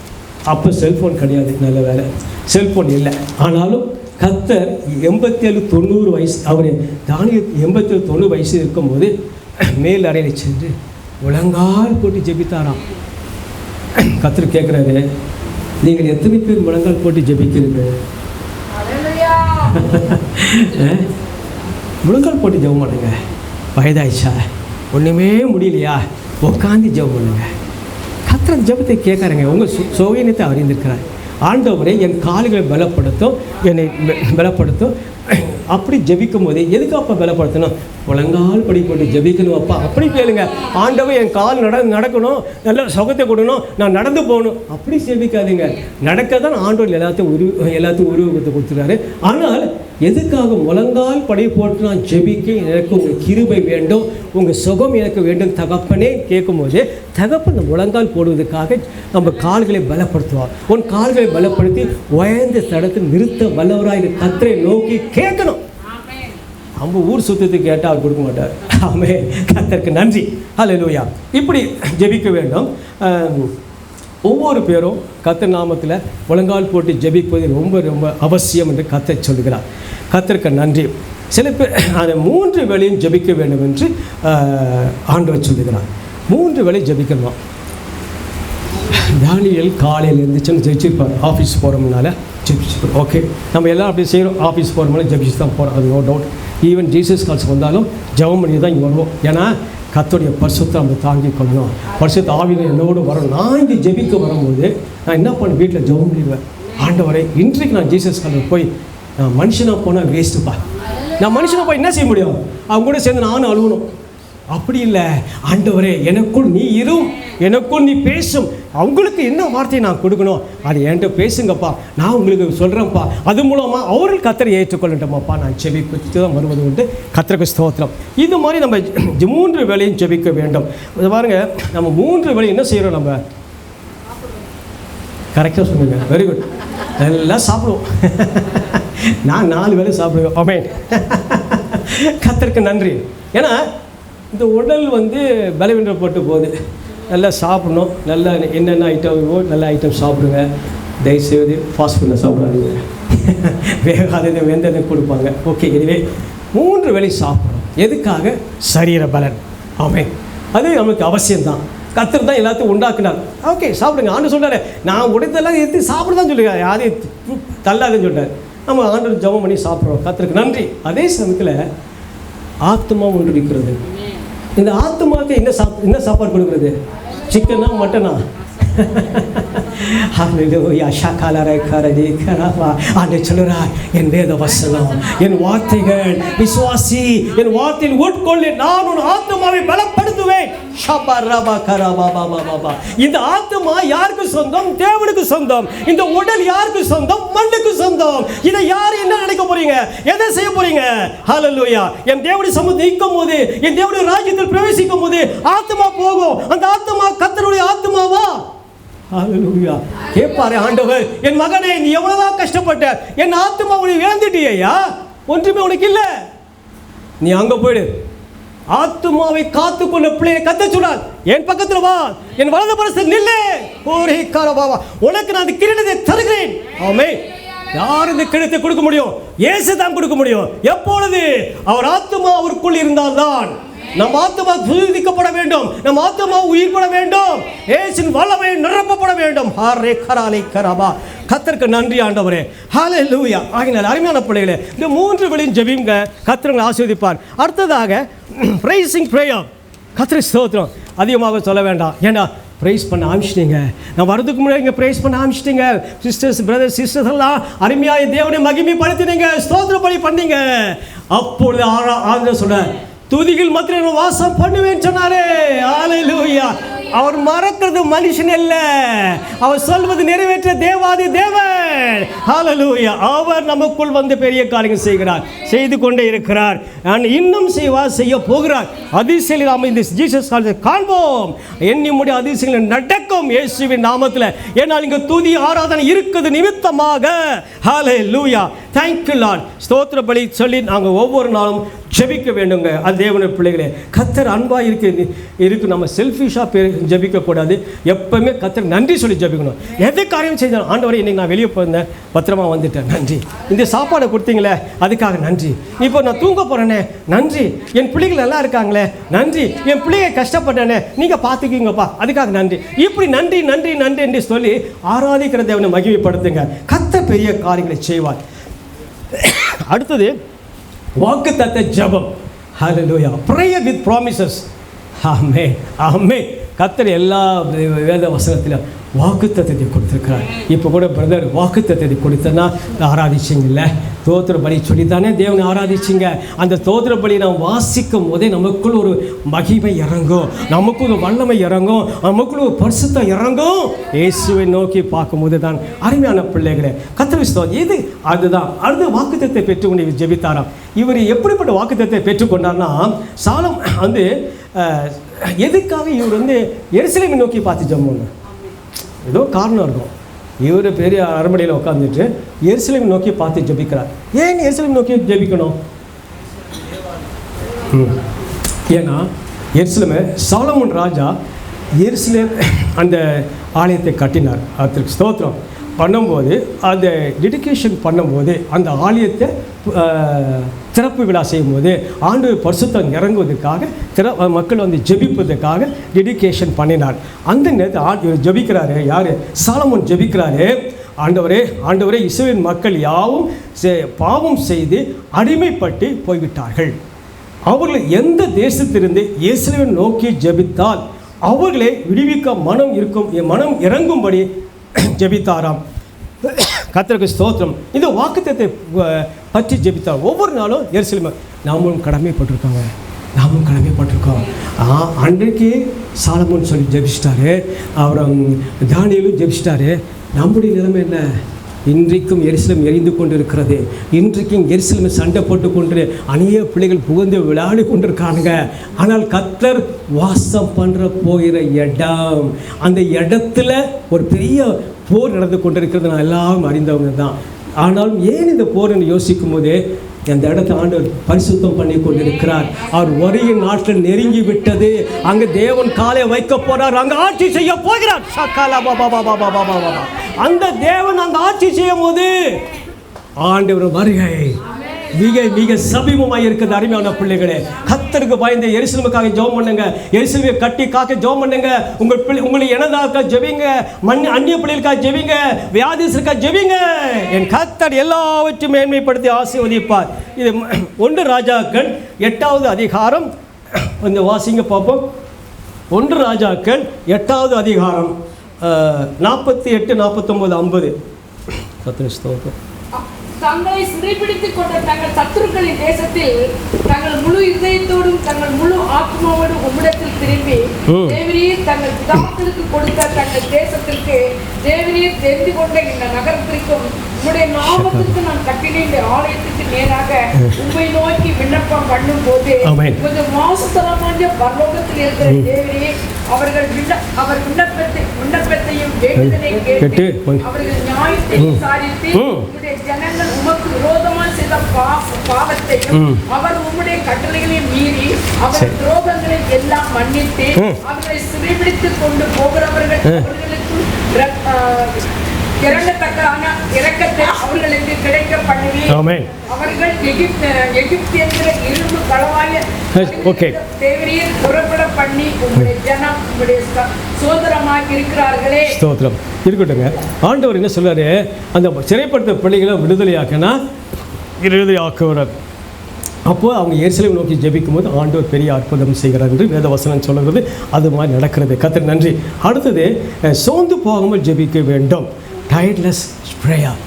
அப்போ செல்ஃபோன் கிடையாது, நல்ல வேலை செல்ஃபோன் இல்லை. ஆனாலும் கர்த்தர் 87 90 வயசு, அவர் தானியேல் 87 90 வயசு இருக்கும்போது மேல் அறையில் சென்று முழங்கால் போட்டு ஜெபித்தாராம். கர்த்தர் கேட்குறாரு, நீங்கள் எத்தனை பேர் முழங்கால் போட்டு ஜெபிக்கிறீர்கள்? முழங்கால் போட்டு ஜெபம் பண்ணுங்க. வயதாயிடுச்சா, ஒன்றுமே முடியலையா, உட்காந்து ஜெபம் பண்ணுங்க. கர்த்தர் ஜெபத்தை கேட்குறாங்க. உங்கள் சுகீனத்தை அறிந்திருக்கிறார். ஆண்டவரே என் கால்களை பலப்படுத்தும், என்னை பலப்படுத்தும். அப்படி ஜெபிக்கும் போது எதுக்கு அப்போ பலப்படுத்தணும்? முழங்கால் படி போட்டு ஜெபிக்கணும் அப்பா. அப்படி கேளுங்க. ஆண்டவர் என் கால் நடக்கணும், நல்ல சுகத்தை கொடுக்கணும், நான் நடந்து போகணும். அப்படி ஜெபிக்காதீங்க. நடக்க தான் ஆண்டவர் எல்லாத்தையும் உருவத்தை கொடுத்துருக்காரு. ஆனால் எதுக்காக முழங்கால் படி போட்டு நான் ஜெபிக்க எனக்கு உங்கள் கிருபை வேண்டும், உங்கள் சுகம் எனக்கு வேண்டும் தகப்பனே கேட்கும்போது தகப்பன் இந்த முழங்கால் போடுவதற்காக நம்ம கால்களை பலப்படுத்துவார். உன் கால்களை பலப்படுத்தி உயர்ந்த தடத்தில் நிறுத்த வல்லவராய் கர்த்தரை நோக்கி கேட்கணும். நம்ம ஊர் சுத்தத்துக்கு கேட்டால் அவர் கொடுக்க மாட்டார். ஆமென். கர்த்தருக்கு நன்றி. ஹல்லேலூயா. இப்படி ஜெபிக்க வேண்டும். ஒவ்வொரு பேரும் கர்த்தர் நாமத்தில் முழங்கால் போட்டு ஜெபிப்பது ரொம்ப ரொம்ப அவசியம் என்று கர்த்தர் சொல்கிறார். கர்த்தருக்கு நன்றி. சில பேர் அந்த 3 வேளையும் ஜெபிக்க வேண்டும் என்று ஆண்டவர் சொல்லுகிறார். 3 வேளை ஜெபிக்கணும். தானியேல் காலையில் இருந்துச்சுன்னு ஜெபிச்சிருப்பார். ஆஃபீஸ் போகிறோம்னால ஜெபிச்சிருப்பார். ஓகே, நம்ம எல்லாம் அப்படி செய்கிறோம். ஆஃபீஸ் போகிறோம்னால ஜெபிச்சு தான் போகிறோம். அது no doubt. Even Jesus calls வந்தாலும் ஜெபம் பண்ணி தான் இங்கே வருவோம். ஏன்னா கர்த்தருடைய பரிசுத்தை நம்ம தாங்கி கொள்ளணும். பரிசுத்த ஆவியில் என்னோடு வரணும். நான் இங்கே ஜெபிக்க வரும்போது நான் என்ன பண்ண வீட்டில் ஜெபம் பண்ணிடுவேன். ஆண்டவரே இன்றைக்கு நான் ஜீசஸ் காலில் போய் நான் மனுஷனாக போனால் வேஸ்ட்டுப்பா. நான் மனுஷனாக போய் என்ன செய்ய முடியும்? அவங்க கூட சேர்ந்து நானும் அழுவணும். அப்படி இல்லை. ஆண்டவரே எனக்குள் நீ இரும், எனக்குள் நீ பேசும். அவங்களுக்கு என்ன வார்த்தையை நான் கொடுக்கணும் அது என்கிட்ட பேசுங்கப்பா, நான் உங்களுக்கு சொல்கிறேன்ப்பா. அது மூலமாக அவர்கள் கர்த்தரை ஏற்றுக்கொள்ளட்டோமாப்பா. நான் ஜெபித்து தான் வருவது உண்டு. கர்த்தருக்கு ஸ்தோத்திரம். இது மாதிரி நம்ம 3 வேளையும் ஜெபிக்க வேண்டும். பாருங்க, நம்ம 3 வேளையும் என்ன செய்கிறோம்? நம்ம கரெக்டாக சொல்லுங்க. Very good. எல்லாம் சாப்பிடுவோம். நான் 4 வேளை சாப்பிடுவேன். ஆமென். கர்த்தருக்கு நன்றி. ஏன்னா இந்த உடல் பலவீனப்பட்டு போகுது. நல்லா சாப்பிடணும். நல்லா என்னென்ன ஐட்டமோ நல்ல ஐட்டம் சாப்பிடுங்க. தயவுசெய்து ஃபாஸ்ட் ஃபுட்டை சாப்பிடாதீங்க. வேகாததை வெந்ததை கொடுப்பாங்க. ஓகே, இதுவே 3 வேளை சாப்பிடணும். எதுக்காக? சரீர பலன். ஆமென். அது நமக்கு அவசியம்தான். கர்த்தர் தான் எல்லாத்தையும் உண்டாக்குனார். ஓகே, சாப்பிடுங்க. ஆண்டு சொல்கிறாரு, நான் உடைத்தெல்லாம் எடுத்து சாப்பிட தான் சொல்லியிருக்காரு. யாரையும் தள்ளாதுன்னு சொல்கிறார். நம்ம ஆண்டு ஜெபம் பண்ணி சாப்பிட்றோம். கர்த்தருக்கு நன்றி. அதே சமயத்தில் ஆத்மா ஒன்று இருக்கிறது. இந்த ஆத்மாவுக்கு என்ன சாப்பாடு கொடுக்குறது? சிக்கனா மட்டனா? என் வேத வசனம், என் வார்த்தைகள் விசுவாசி, என் வார்த்தையில் உட்கொள்ளு, நான் உன் ஆத்மாவை பலப்படுத்துவேன். இந்த ஆத்மா யாருக்கு சொந்தம்? தேவனுக்கு சொந்தம். இந்த உடல் யாருக்கு சொந்தம்? மண்ணுக்கு சொந்தம். இதை யார் என்ன நினைக்க போறீங்க? எதை செய்ய போறீங்க? ஹல்லேலூயா. என் தேவனுடைய சமூகத்தில் நிற்கும் போது, என் தேவனுடைய ராஜ்யத்தில் பிரவேசிக்கும் போது ஆத்மா போகும். அந்த ஆத்மா கர்த்தருடைய ஆத்மாவா? ஹல்லேலூயா. கேட்பாரு ஆண்டவர், என் மகனே நீ எவ்வளவுதான் கஷ்டப்பட்ட, என் ஆத்மா உனக்கு இழந்துட்டியா? ஒன்றுமே உனக்கு இல்லை. நீ அங்க போயிடு. ஆத்மாவை காத்துக்கொள்ள பிள்ளையை கத்த சொன்னார். என் பக்கத்தில் வா, என் வலது பரிசு நில்லு. ஓரே காரபாவா, உனக்கு நான் அந்த கிரீடத்தை தருகிறேன். ஆமென். யார் இந்த கிரீடத்தை கொடுக்க முடியும்? இயேசு தான் கொடுக்க முடியும். எப்பொழுது? அவர் ஆத்மா அவருக்குள் இருந்தால்தான். நம் ஆத்மா புதுப்பிக்கப்பட வேண்டும். நம் ஆத்மா உயிர்பட வேண்டும். இயேசுவின் வல்லமை நிரப்பப்பட வேண்டும். ஹரே கராலே கரபா. கர்த்தருக்கு நன்றி ஆண்டவரே. ஹல்லேலூயா. ஆகினால் அருமையான பிள்ளைகளே, இந்த 3 வேளையும் ஜெபிங்க. கர்த்தர் உங்களை ஆசீர்வதிப்பார். அடுத்ததாக பிரைசிங் பிரேயர். கர்த்தருக்கு ஸ்தோத்திரம். அதிகமாக சொல்ல வேண்டாம். ஏன்னா ப்ரைஸ் பண்ண ஆரம்பிச்சிட்டீங்க. நான் வரதுக்கு முன்னாடி இங்கே ப்ரைஸ் பண்ண ஆரம்பிச்சிட்டீங்க. சிஸ்டர்ஸ், பிரதர்ஸ், சிஸ்டர்ஸ் எல்லாம் அருமையாக தேவனை மகிமைப்படுத்தினீங்க, ஸ்தோத்திரப்படி பண்ணீங்க. அப்பொழுது ஆண்டவர் சொல்றார், துதிகள் மத்தியில் வாசம் பண்ணுவேன்னு சொன்னாரே. ஹல்லேலூயா. அவர் மறக்கிறது மனுஷன் அல்ல, அவர் சொல்வது நிறைவேற்ற தேவாதி தேவன். ஹல்லேலூயா. அவர் நமக்குள் வந்து பெரிய காரியங்கள் செய்கிறார், செய்து கொண்டே இருக்கிறார். நான் இன்னும் செய்ய போகிறார். அதிசயங்களை நாம் இந்த ஜீசஸ் காலத்தில் காண்போம். எண்ணிமுடிய அதிசயங்கள் நடக்கும் இயேசுவின் நாமத்தில். ஏனால் இங்கே துதி ஆராதனை இருக்குது நிமித்தமாக. ஹல்லேலூயா. Thank you Lord. ஸ்தோத்திர பலி சொல்லி நாங்கள் ஒவ்வொரு நாளும் ஜெபிக்க வேண்டுங்க. அது தேவனுடைய பிள்ளைகளே, கர்த்தர் அன்பாக இருக்கு. நம்ம செல்ஃபிஷாக ஜெபிக்கக்கூடாது. எப்பவுமே கர்த்தர் நன்றி சொல்லி ஜெபிக்கணும். எது காரியம் செஞ்சாலும், ஆண்டவரே இன்னைக்கு நான் வெளியே போயிருந்தேன், பத்திரமா வந்துட்டேன், நன்றி. இந்த சாப்பாடை கொடுத்தீங்களே அதுக்காக நன்றி. இப்போ நான் தூங்க போகிறேனே நன்றி. என் பிள்ளைகள் நல்லா இருக்காங்களே நன்றி. என் பிள்ளையை கஷ்டப்பட்டேனே நீங்கள் பார்த்துக்கிங்கப்பா அதுக்காக நன்றி. இப்படி நன்றி நன்றி நன்றி என்று சொல்லி ஆராதிக்கிற தேவனை மகிமைப்படுத்துங்க. கர்த்தர் பெரிய காரியங்களை செய்வார். அடுத்தது வாக்குத்தத்த ஜெபம். ஹல்லேலூயா. prayer with promises. ஆமே ஆமே. கர்த்தர் எல்லா வேத வசனத்திலும் வாக்குத்தத்தத்தை கொடுத்துருக்கிறார். இப்போ கூட பிரதர் வாக்குத்தத்தத்தை கொடுத்தனா ஆராதிச்சிங்கல்ல, தோத்திர பலி சொல்லி தானே தேவனை ஆராதிச்சிங்க. அந்த தோத்திர பலி நாம் வாசிக்கும் போதே நமக்குள் ஒரு மகிமை இறங்கும், நமக்குள் ஒரு வல்லமை இறங்கும், நமக்குள் ஒரு பரிசுத்தம் இறங்கும். இயேசுவை நோக்கி பார்க்கும்போது தான் அருமையான பிள்ளைகளே கர்த்தர் ஸ்தோத்திரம். இது அதுதான் அடுத்த வாக்குத்தத்தை பெற்றுக்கொண்டு இவர் ஜெபித்தாராம். இவர் எப்படிப்பட்ட வாக்குத்தத்தை பெற்றுக்கொண்டார்னா, சாலம் வந்து எதுக்காக இவர் வந்து எருசலேமை நோக்கி பார்த்து ஜெபம், ஏதோ காரணம் இருக்கும். இவர் பெரிய அரண்மனையில் உட்காந்துட்டு எருசலேமை நோக்கி பார்த்து ஜெபிக்கிறார். ஏன் எருசலேமை நோக்கி ஜெபிக்கணும்? ஏன்னா எருசலேமை சாலமோன் ராஜா எருசலேம் அந்த ஆலயத்தை கட்டினார். அதற்கு ஸ்தோத்திரம் பண்ணும்போது, அந்த டெடிகேஷன் பண்ணும்போது, அந்த ஆலயத்தை திறப்பு விழா செய்யும்போது ஆண்டவர் பரிசுத்தம் இறங்குவதற்காக மக்கள் வந்து ஜெபிப்பதற்காக டெடிகேஷன் பண்ணினார். அந்த நேரத்தில் ஜெபிக்கிறாரு யார்? சாலமோன் ஜெபிக்கிறாரு, ஆண்டவரே ஆண்டவரே இஸ்ரவேல் மக்கள் யாவும் பாவம் செய்து அடிமைப்பட்டு போய்விட்டார்கள். அவர்கள் எந்த தேசத்திலிருந்து இயேசுவை நோக்கி ஜெபித்தால் அவர்களை விடுவிக்க மனம் இறங்கும்படி ஜெபித்தாராம். கர்த்தருக்கு ஸ்தோத்திரம். இந்த வாக்குத்தத்தை பற்றி ஜெபித்தார். ஒவ்வொரு நாளும் எருசலேம் நாமும் கடமைப்பட்டிருக்கோம். அன்றைக்கு சாலமோன் சொல்லி ஜெபிச்சிட்டாரு, அப்புறம் தானியேலும் ஜெபிச்சிட்டாரு. நம்முடைய நிலைமை என்ன? இன்றைக்கும் எருசலேம் எரிந்து கொண்டு இருக்கிறது. இன்றைக்கும் எருசலேம் சண்டை போட்டு கொண்டு அநேக பிள்ளைகள் புகுந்து விளையாடி கொண்டிருக்கானுங்க. ஆனால் கர்த்தர் வாசம் பண்ணுற போகிற இடம், அந்த இடத்துல ஒரு பெரிய போர் நடந்து கொண்டிருக்கிறது நான் எல்லாரும் அறிந்தவங்க தான். ஆனாலும் ஏன் இந்த போர் என்று யோசிக்கும் போது, அந்த இடத்தை ஆண்டவர் பரிசுத்தம் பண்ணி கொண்டிருக்கிறார். அவர் வருகிற நாட்கள் நெருங்கி விட்டது. அங்கே தேவன் காலை வைக்க போறார், அங்கே ஆட்சி செய்ய போகிறார். அந்த தேவன் அங்கே ஆட்சி செய்யும் போது ஆண்டவர் வருகை மிக மிக சமீபமாக இருக்குது. அருமையான பிள்ளைகளே, கர்த்தருக்கு பயந்து எருசலேமுக்காக ஜெபம் பண்ணுங்க. எருசலேமை கட்டி காக்க ஜெபம் பண்ணுங்க. உங்களை எனதாக்க ஜெபிங்க, அந்நிய பிள்ளைகளுக்காக ஜெபிங்க, வியாதிஸ்தருக்காக ஜெபிங்க. என் கர்த்தர் எல்லாவற்றையும் மேன்மைப்படுத்தி ஆசீர்வதிப்பார். இது 1 ராஜாக்கள் 8வது அதிகாரம். கொஞ்சம் வாசிங்க பார்ப்போம். 1 ராஜாக்கள் 8வது அதிகாரம் 48, 49, 50. கர்த்தர் ஸ்தோத்திரம். தங்களை சிறைப்பிடித்துக் கொண்ட தங்கள் சத்துருக்களின் தேசத்தில் தங்கள் முழு இதயத்தோடும் தங்கள் முழு ஆத்மாவோடும் உம்மிடத்தில் திரும்பி தேவரீர் தங்கள் பிதாக்களுக்கு கொடுத்த தங்கள் தேசத்திற்கு தேவரீர் தெரிந்து கொண்ட இந்த நகரத்திற்கும் உம்முடைய நாமத்திற்கு நான் கட்டின இந்த ஆலயத்துக்கு நேராக உம்மை நோக்கி விண்ணப்பம் பண்ணும் போது கொஞ்சம் மாசுத்தரமான பரலோகத்தில் இருக்கிற தேவரீர் அவர் விண்ணப்பத்தையும் வேண்டுதலை கேட்டு அவர்கள் நியாயத்தை விசாரித்து உம்முடைய ஜனங்கள் உமக்கு விரோதமாக செய்த பாவத்தையும் அவர் உம்முடைய கட்டளைகளை மீறி அவர் துரோகங்களை எல்லாம் மன்னித்து அவர்களை சிறைபிடித்துக் கொண்டு போகிறவர்கள் அவர்களுக்கு இறங்கத்தக்கான இரக்கத்தை அவர்களுக்கு கிடைக்க பண்ணுவேன். அவர்கள் எகிப்தியங்கிற இரும்பு களவாய தேவரீர் புறப்பட பண்ணி உங்களுடைய ஜனம் உங்களுடைய சோதரமாக இருக்கிறார்களே. ஸ்தோத்திரம் இருக்கட்டுங்க. ஆண்டவர் என்ன சொல்றாரு? அந்த சிறைப்படுத்த பிள்ளைகளை விடுதலையாக்குவார். அப்போது அவங்க எருசலேம் நோக்கி ஜெபிக்கும் போது ஆண்டவர் பெரிய அற்புதம் செய்கிறார் என்று வேத வசனம் சொல்கிறது. அது மாதிரி நடக்கிறது. கர்த்தர் நன்றி. அடுத்தது, சோர்ந்து போகாமல் ஜெபிக்க வேண்டும். டயர்ட்லெஸ் ப்ரேயர்.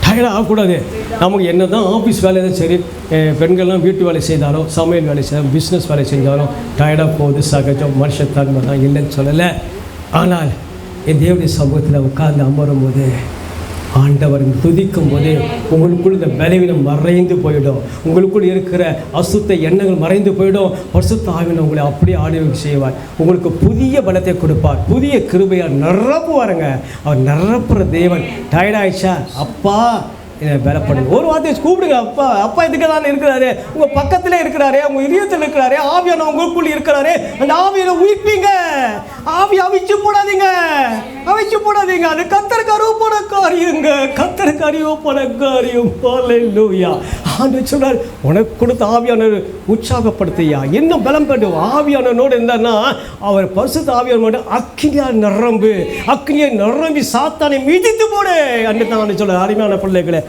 டயர்டாக ஆகக்கூடாது. நமக்கு என்ன தான் ஆஃபீஸ் வேலை தான் சரி, பெண்கள்லாம் வீட்டு வேலை செய்தாலும், சமையல் வேலை செய்தாலும், பிஸ்னஸ் வேலை செஞ்சாலும் டயர்டாக போகுது, சகஜம், மனுஷத்தன்மை தான், இல்லைன்னு சொல்லலை. ஆனால் என் தேவனுடைய சமூகத்தில் உட்கார்ந்து அமரும் போது, ஆண்டவர் துதிக்கும் போது உங்களுக்குள் இந்த பலவீனம் மறைந்து போயிடும். உங்களுக்குள் இருக்கிற அசுத்த எண்ணங்கள் மறைந்து போயிடும். பரிசுத்த ஆவியானவர் உங்களை அப்படியே ஆளுகை செய்வார். உங்களுக்கு புதிய பலத்தை கொடுப்பார். புதிய கிருபையால் நிரப்புவாருங்க. அவர் நிரப்புற தேவன். டயர்டாயிடுச்சா? அப்பா பலப்படுங்க. ஒரு வார்த்தையை கூப்பிடுங்க. அப்பா அப்பா இதுக்கு தான் இருக்கிறாரு, உங்கள் பக்கத்திலே இருக்கிறாரு, உங்கள் இதயத்தில் இருக்கிறாரு, ஆவியான உங்களுக்குள் இருக்கிறாரு. அந்த ஆவியை உயிர்ப்பீங்க. ஆவி அவிச்சு போடாதீங்க, அவிச்சு போடாதீங்க. அது கர்த்தருக்கு அருவப்பட காரியங்க, கர்த்தருக்கு அருவப்பட காரியம். ஹல்லேலூயா. ஆண்டவர் சொல்றார், உனக்கு கொடுத்த ஆவியானவர் உற்சாகப்படுத்தியா, இன்னும் பலம் பெற்று ஆவியானவனோடு இருந்தார்னா அவர் பரிசுத்த ஆவியானோட அக்கினியா நிரம்பு, அக்கினியை நிரம்பி சாத்தானை மிதித்து போடு என்று தான் சொல்ல. அருமையான பிள்ளைகளை,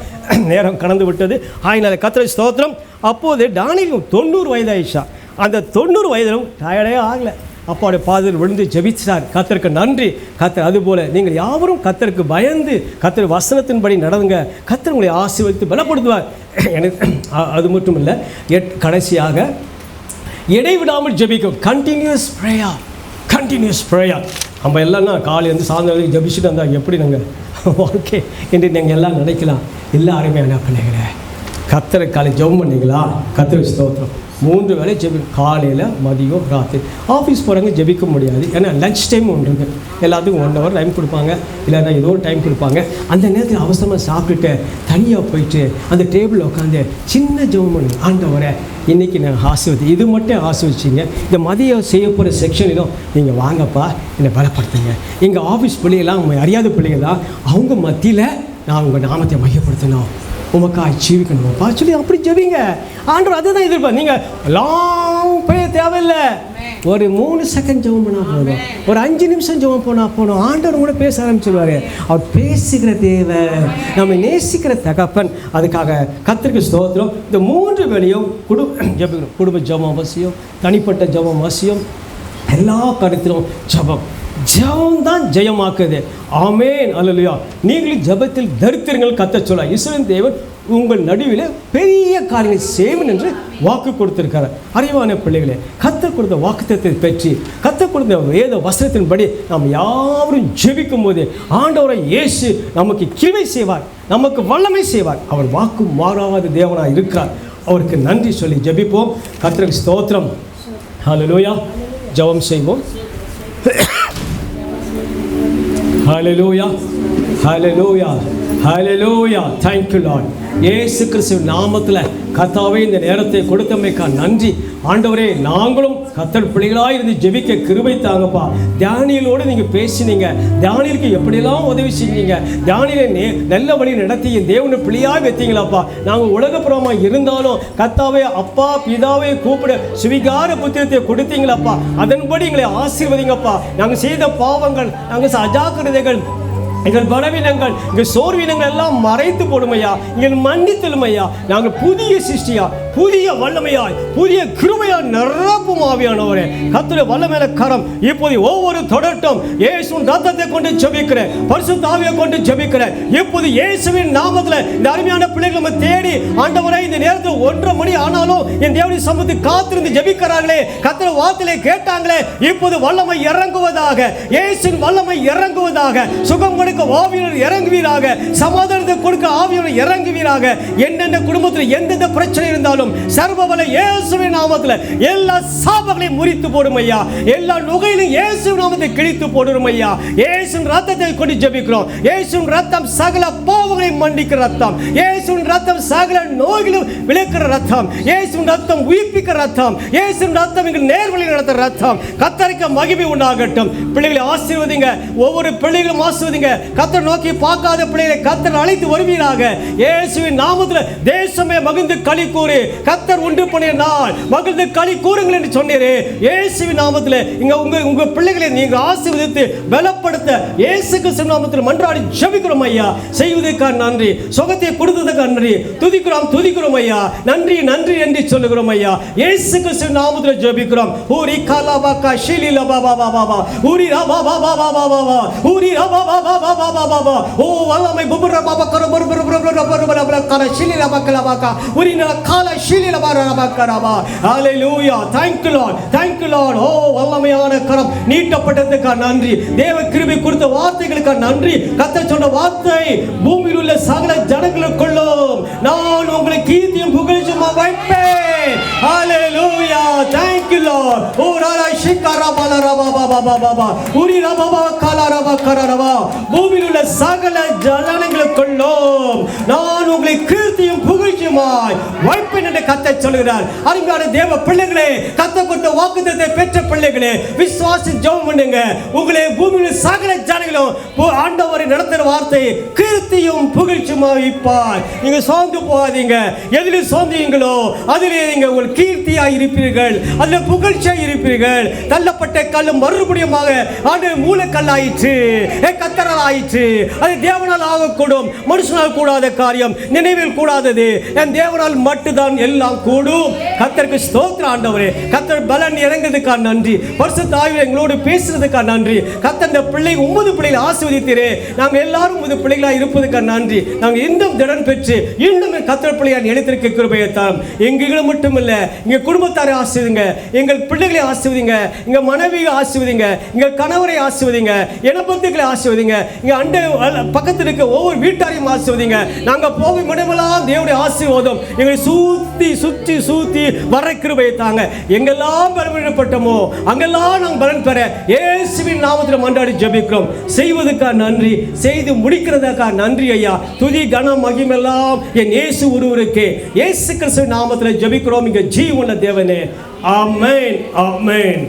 நேரம் கடந்து விட்டது. ஆயினால கர்த்தருக்கு ஸ்தோத்திரம். அப்போது தானியேலுக்கு 90 வயதாயிடுச்சா. அந்த 90 வயதிலும் டயர்டே ஆகலை. அப்பாவுடைய பாதத்தில் விழுந்து ஜெபிச்சார். கர்த்தருக்கு நன்றி. கர்த்தர் அதுபோல் நீங்கள் யாவரும் கர்த்தருக்கு பயந்து கர்த்தர் வசனத்தின்படி நடந்துங்க. கர்த்தர் உங்களை ஆசீர்வதித்து பலப்படுத்துவார். எனக்கு அது மட்டும் இல்லை, கடைசியாக இடைவிடாமல் ஜெபிக்கும். Continuous prayer. நம்ம எல்லாம்னா காலையிலேருந்து சாயந்தரம் ஜெபிச்சுட்டு வந்தால் எப்படி நாங்கள் வாழ்க்கை என்று நீங்கள் எல்லாம் நினைக்கலாம். எல்லாருமே என்ன பண்ணுகிறேன், கர்த்தரை காலை ஜெபம் பண்ணிங்களா? கர்த்தர் ஸ்தோத்திரம். 3 வேளை காலையில், மதியம், ராத்திரி. ஆஃபீஸ் போகிறவங்க ஜெபிக்க முடியாது, ஏன்னா லஞ்ச் டைம் ஒன்று இருக்குது. எல்லாத்துக்கும் 1 ஹவர் டைம் கொடுப்பாங்க, இல்லைன்னா ஏதோ ஒரு டைம் கொடுப்பாங்க. அந்த நேரத்தில் அவசரமாக சாப்பிட்டுட்டு தனியாக போயிட்டு அந்த டேபிளில் உட்காந்து சின்ன ஜெபம் பண்ணு. ஆண்டவரே இன்றைக்கி நான் ஆசீர்வதி, இது மட்டும் ஆசீர்வதிச்சிங்க. இந்த மதியம் செய்ய போகிற செக்ஷனிலும் நீங்கள் வாங்கப்பா, என்னை பலப்படுத்துங்க. எங்கள் ஆஃபீஸ் பிள்ளைகள்லாம் உங்கள் அறியாத பிள்ளைகள் தான், அவங்க மத்தியில் நான் உங்கள் நாமத்தை மையப்படுத்தணும், உமக்காய் ஜீவிக்கணும்ப்பா சொல்லி அப்படி ஜெபிங்க. ஆண்டவர் அதுதான் எதிர்பார்ப்பு. நீங்கள் லாங் போய் தேவையில்லை, ஒரு 3 செகண்ட் ஜெபம் பண்ணால் போதும், ஒரு 5 நிமிஷம் ஜெபம் போனால் ஆண்டவர் கூட பேச ஆரம்பிச்சிருவார். அவர் பேசுகிற தேவன், நம்ம நேசிக்கிற தகப்பன். அதுக்காக கர்த்தருக்கு ஸ்தோத்திரம். இந்த 3 வேளையும் ஜெபிக்கணும். குடும்ப ஜெபம் அவசியம், தனிப்பட்ட ஜெபம் அவசியம், எல்லா கருத்திலும் ஜெபம். ஜெபம் தான் ஜெயமாக்குது. ஆமென், அல்லேலூயா. நீங்களும் ஜெபத்தில் தரித்திரங்கள் கர்த்தர் சொல்ல. இஸ்ரவேல் தேவன் உங்கள் நடுவில் பெரிய காரியங்களை செய்வேன் என்று வாக்கு கொடுத்திருக்கார். அறிவான பிள்ளைகளே, கர்த்தர் கொடுத்த வாக்குத்தத்தத்தை பற்றி, கர்த்தர் கொடுத்த வேத வசனத்தின்படி நாம் யாவரும் ஜெபிக்கும் போது ஆண்டவரை இயேசு நமக்கு கிருபை செய்வார், நமக்கு வல்லமை செய்வார். அவர் வாக்கு மாறாத தேவனாக இருக்கிறார். அவருக்கு நன்றி சொல்லி ஜெபிப்போம். கர்த்தருக்கு ஸ்தோத்திரம். ஹல்லேலூயா. ஜெபம் செய்வோம். Hallelujah, hallelujah, hallelujah. Thank you Lord. இயேசு கிறிஸ்து நாமத்தில் கர்த்தாவே இந்த நேரத்தை கொடுத்தமைக்கா நன்றி. ஆண்டவரே, நாங்களும் கர்த்தர் பிள்ளைகளாக இருந்து ஜெபிக்க கிருபை தாங்கப்பா. தானியேலோடு நீங்கள் பேசினீங்க, தானியேலுக்கு எப்படியெல்லாம் உதவி செஞ்சீங்க, தானியேலை நல்ல வழி நடத்தி தேவனை பிள்ளையாக வைத்தீங்களாப்பா. நாங்கள் உலகப்புறமாக இருந்தாலும் கர்த்தாவே அப்பா பிதாவை கூப்பிட சுவிகார புத்திரத்தை கொடுத்தீங்களாப்பா. அதன்படி எங்களை ஆசீர்வதிங்கப்பா. நாங்கள் செய்த பாவங்கள், நாங்கள் அஜாக்கிரதைகள், எங்கள் பலவீனங்கள், எங்கள் சோர்வீனங்கள் எல்லாம் மறைத்து போடுமையா, எங்கள் மன்னித்தலுமையா. நாங்கள் புதிய சிருஷ்டியா, புதிய வல்லமையாய், புதிய கிருபையாய் நிரப்பும் ஆவியானவரே. கர்த்தருடைய வல்லமையான கரம் இப்போது ஒவ்வொரு தொடட்டும். இயேசுவின் ரத்தத்தை கொண்டு ஜெபிக்கிறேன், பரிசுத்த ஆவியை கொண்டு ஜெபிக்கிறேன். இப்போது இயேசுவின் நாமத்தில் இந்த அருமையான பிள்ளைகளை நம்ம தேடி ஆண்டவரே இந்த நேரத்தில் 1:30 மணி ஆனாலும் என் தேவனுடைய சமூகத்தில் காத்திருந்து ஜெபிக்கிறார்களே, கர்த்தருடைய வார்த்தையை கேட்டாங்களே, இப்போது வல்லமை இறங்குவதாக, இயேசுவின் வல்லமை இறங்குவதாக. சுகம் கொடுக்க ஆவியானவர் இறங்குவீராக, சமாதானத்தை கொடுக்க ஆவியானவர் இறங்குவீராக. என்னென்ன குடும்பத்தில் எந்தெந்த பிரச்சனை இருந்தாலும் சர்வவல்ல இயேசுவின் நாமத்தில் எல்லா சாபங்களையும் முறித்து போடும் ஐயா, எல்லா நுகையிலும் இயேசுவின் நாமத்தை கிழித்து போடும் ஐயா. இயேசுவின் ரத்தத்தை கொண்டு ஜெபிக்கிறோம். இயேசுவின் ரத்தம் சகல பாவங்களை மன்னிக்கிற ரத்தம், இயேசுவின் ரத்தம் சகல நோய்களும் விலக்குற ரத்தம், இயேசுவின் ரத்தம் உயிர்ப்பிக்கிற ரத்தம், இயேசுவின் ரத்தம் எங்கள் நேர்வழியில் நடத்துகிற ரத்தம். கர்த்தருக்கு மகிமை உண்டாகட்டும். பிள்ளைகளை ஆசீர்வதிங்க, ஒவ்வொரு பிள்ளைகளும் ஆசீர்வதிங்க. கர்த்தர் நோக்கி பார்க்காத பிள்ளைகளை கர்த்தர் அழைத்து வருவீராக. இயேசுவின் நாமத்தில் தேசமே மகிழ்ந்து களி கூறு. கர்த்தர் உண்டு பண்ணிய நாள் மகிழ்ந்து களி கூறுங்கள் என்று சொன்னீரே. இயேசுவின் நாமத்தில் உங்க பிள்ளைகளை நீங்க ஆசீர்வதித்து பலப்படுத்த இயேசு கிறிஸ்து நாமத்தில் மன்றாடி ஜெபிக்கிறோம் ஐயா. செய்வதற்காக நன்றி, சுகத்தை கொடுத்ததற்காக நன்றி, துதிக்கிறோம் ஐயா. நன்றி நன்றி என்று சொல்லுகிறோம் ஐயா. இயேசு கிறிஸ்து நாமத்தில் ஜெபிக்கிறோம். ஊரி காலாபாக்கா ஷீலிலா பாபா பாபா ஊரி ராபா பாபா பாபா பாபா ஊரி ராபா பாபா பாபா பாபா. ஓ வல்லமை புபுர பாபா கர புர புர புர புர புர புர கர ஷீலிலா பாக்கலா பாக்கா ஊரி நல கால ஷீலிலா பாரா பாக்கரா பா. ஹalleluya. thank you lord, thank you lord. ஓ வல்லமையான கரம் நீட்டப்பட்டதுக்கு நன்றி. தேவ கிருபை கொடுத்த வார்த்தைகளுக்கு நன்றி. கர்த்தர் சொன்ன வார்த்தை பூமியில் உள்ள சகல ஜனங்களுக்குள்ளும் நான் உங்களை கீர்த்தியும் புகழ்ச்சியும் வைப்பேன். ஹalleluya. thank you lord. ஓ ராரா ஷிகாரா பாலா ரபா பாபா பாபா ஊரி ரபா பாபா காலா ரபா கரரவா. பூமியில் உள்ள சகல ஜனங்களுக்குள்ளும் நான் உங்களை கீர்த்தியும் புகழ்ச்சியுமாய் வைப்பேன் என்று கர்த்தர் சொல்கிறார். அருமையான தேவ பிள்ளைகளே, கர்த்தர் கொடுத்த வாக்குத்தத்தத்தை பெற்ற பிள்ளைகளே, விசுவாசி ஜெபம் பண்ணுங்க. உங்களை பூமியில் சகல ஜனங்களும் ஆண்டவரை நடத்துகிற வார்த்தை கீர்த்தியும் புகழ்ச்சியுமாய் வைப்பார். நீங்க சோர்ந்து போகாதீங்க. எதில் சோர்ந்தீங்களோ அதிலே நீங்க உங்கள் கீர்த்தியாய் இருப்பீர்கள், அதில் புகழ்ச்சியாய் இருப்பீர்கள். தள்ளப்பட்ட கல் மறுபடியுமாக ஆண்டவர் மூலக்கல்லாயிற்று, கத்தரால் ஆயிற்று. அது தேவனால் ஆகக்கூடும், மனுஷனால் கூடாத காரியம், நினைவில் கூடாதது. என் தேவனால் மட்டும்தான் எல்லாம் கூடும். கர்த்தருக்கு ஸ்தோத்திரம் ஆண்டவரே. கர்த்தர் பலன் இறங்குறதுக்காக நன்றி. பரிசுத்த ஆவியானவர் எங்களோடு பேசுறதுக்காக நன்றி. கர்த்தர் இந்த பிள்ளை உமது பிள்ளைகளை ஆசீர்வதித்தீரே. நாங்கள் எல்லாரும் உமது பிள்ளைகளாக இருப்பதுக்காக நன்றி. நாங்கள் இன்னும் திடன் பெற்று இன்னும் கர்த்தர் பிள்ளையார் நிலைத்திருக்க கிருபையை தாரும். எங்களை மட்டும் இல்லை, எங்க குடும்பத்தாரை ஆசீர்வதிங்க, எங்கள் பிள்ளைகளை ஆசீர்வதிங்க, எங்க மனைவியை ஆசீர்வதிங்க, எங்கள் கணவரை ஆசீர்வதிங்க, இனபந்துக்களை ஆசீர்வதிங்க, இங்க அண்டை பக்கத்தில் இருக்க ஒவ்வொரு வீட்டாரையும் ஆசீர்வதிங்க. நாங்க போகும் இடமெல்லாம் தேவனுடைய ஆசீர்வாதம் எங்களை சுத்தி சுத்தி சுத்தி வர கிருபையை தாங்க. எங்கெல்லாம் பலவீனப்பட்டோமோ அங்கெல்லாம் நாங்கள் பலன் பெற இயேசுவின் நாமத்தில் மன்றாடி ஜெபிக்கிறோம். செய்வதற்காக நன்றி, செய்து முடிக்கிறதுக்காக நன்றி ஐயா. துதி கனம் மகிமெல்லாம் என் இயேசு ஒருவருக்கே. இயேசு கிறிஸ்துவின் நாமத்தில் ஜெபிக்கிறோம் இங்க ஜீவனுள்ள தேவனே. ஆமென், ஆமென்.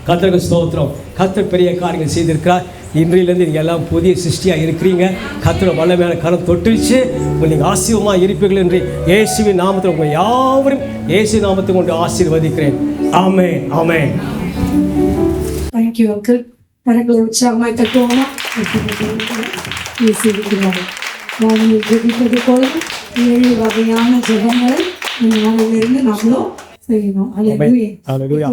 கர்த்தருக்கு ஸ்தோத்திரம். கர்த்தர் பெரிய காரியங்கள் செய்திருக்கிறார். இன்றையிலேருந்து நீங்கள் எல்லாம் புதிய சிருஷ்டியாக இருக்கிறீங்க. கர்த்தர் வல்லமையான கரம் தொட்டுச்சு. நீங்கள் ஆசீர்வாதமாக இருப்பீர்கள் என்று இயேசுவின் நாமத்தில் உங்கள் யாவரும் இயேசு நாமத்தை கொண்டு ஆசீர்வதிக்கிறேன். Amen, amen. Thank you uncle. கரங்களை உற்சாகமாய் தட்டுவோமா? நீங்கள் ஜெபிப்பது போல 7 வகையான ஜெபங்களை இந்த நாளிலிருந்து நம்மளும் செய்யணும். அல்லேலூயா. Hallelujah.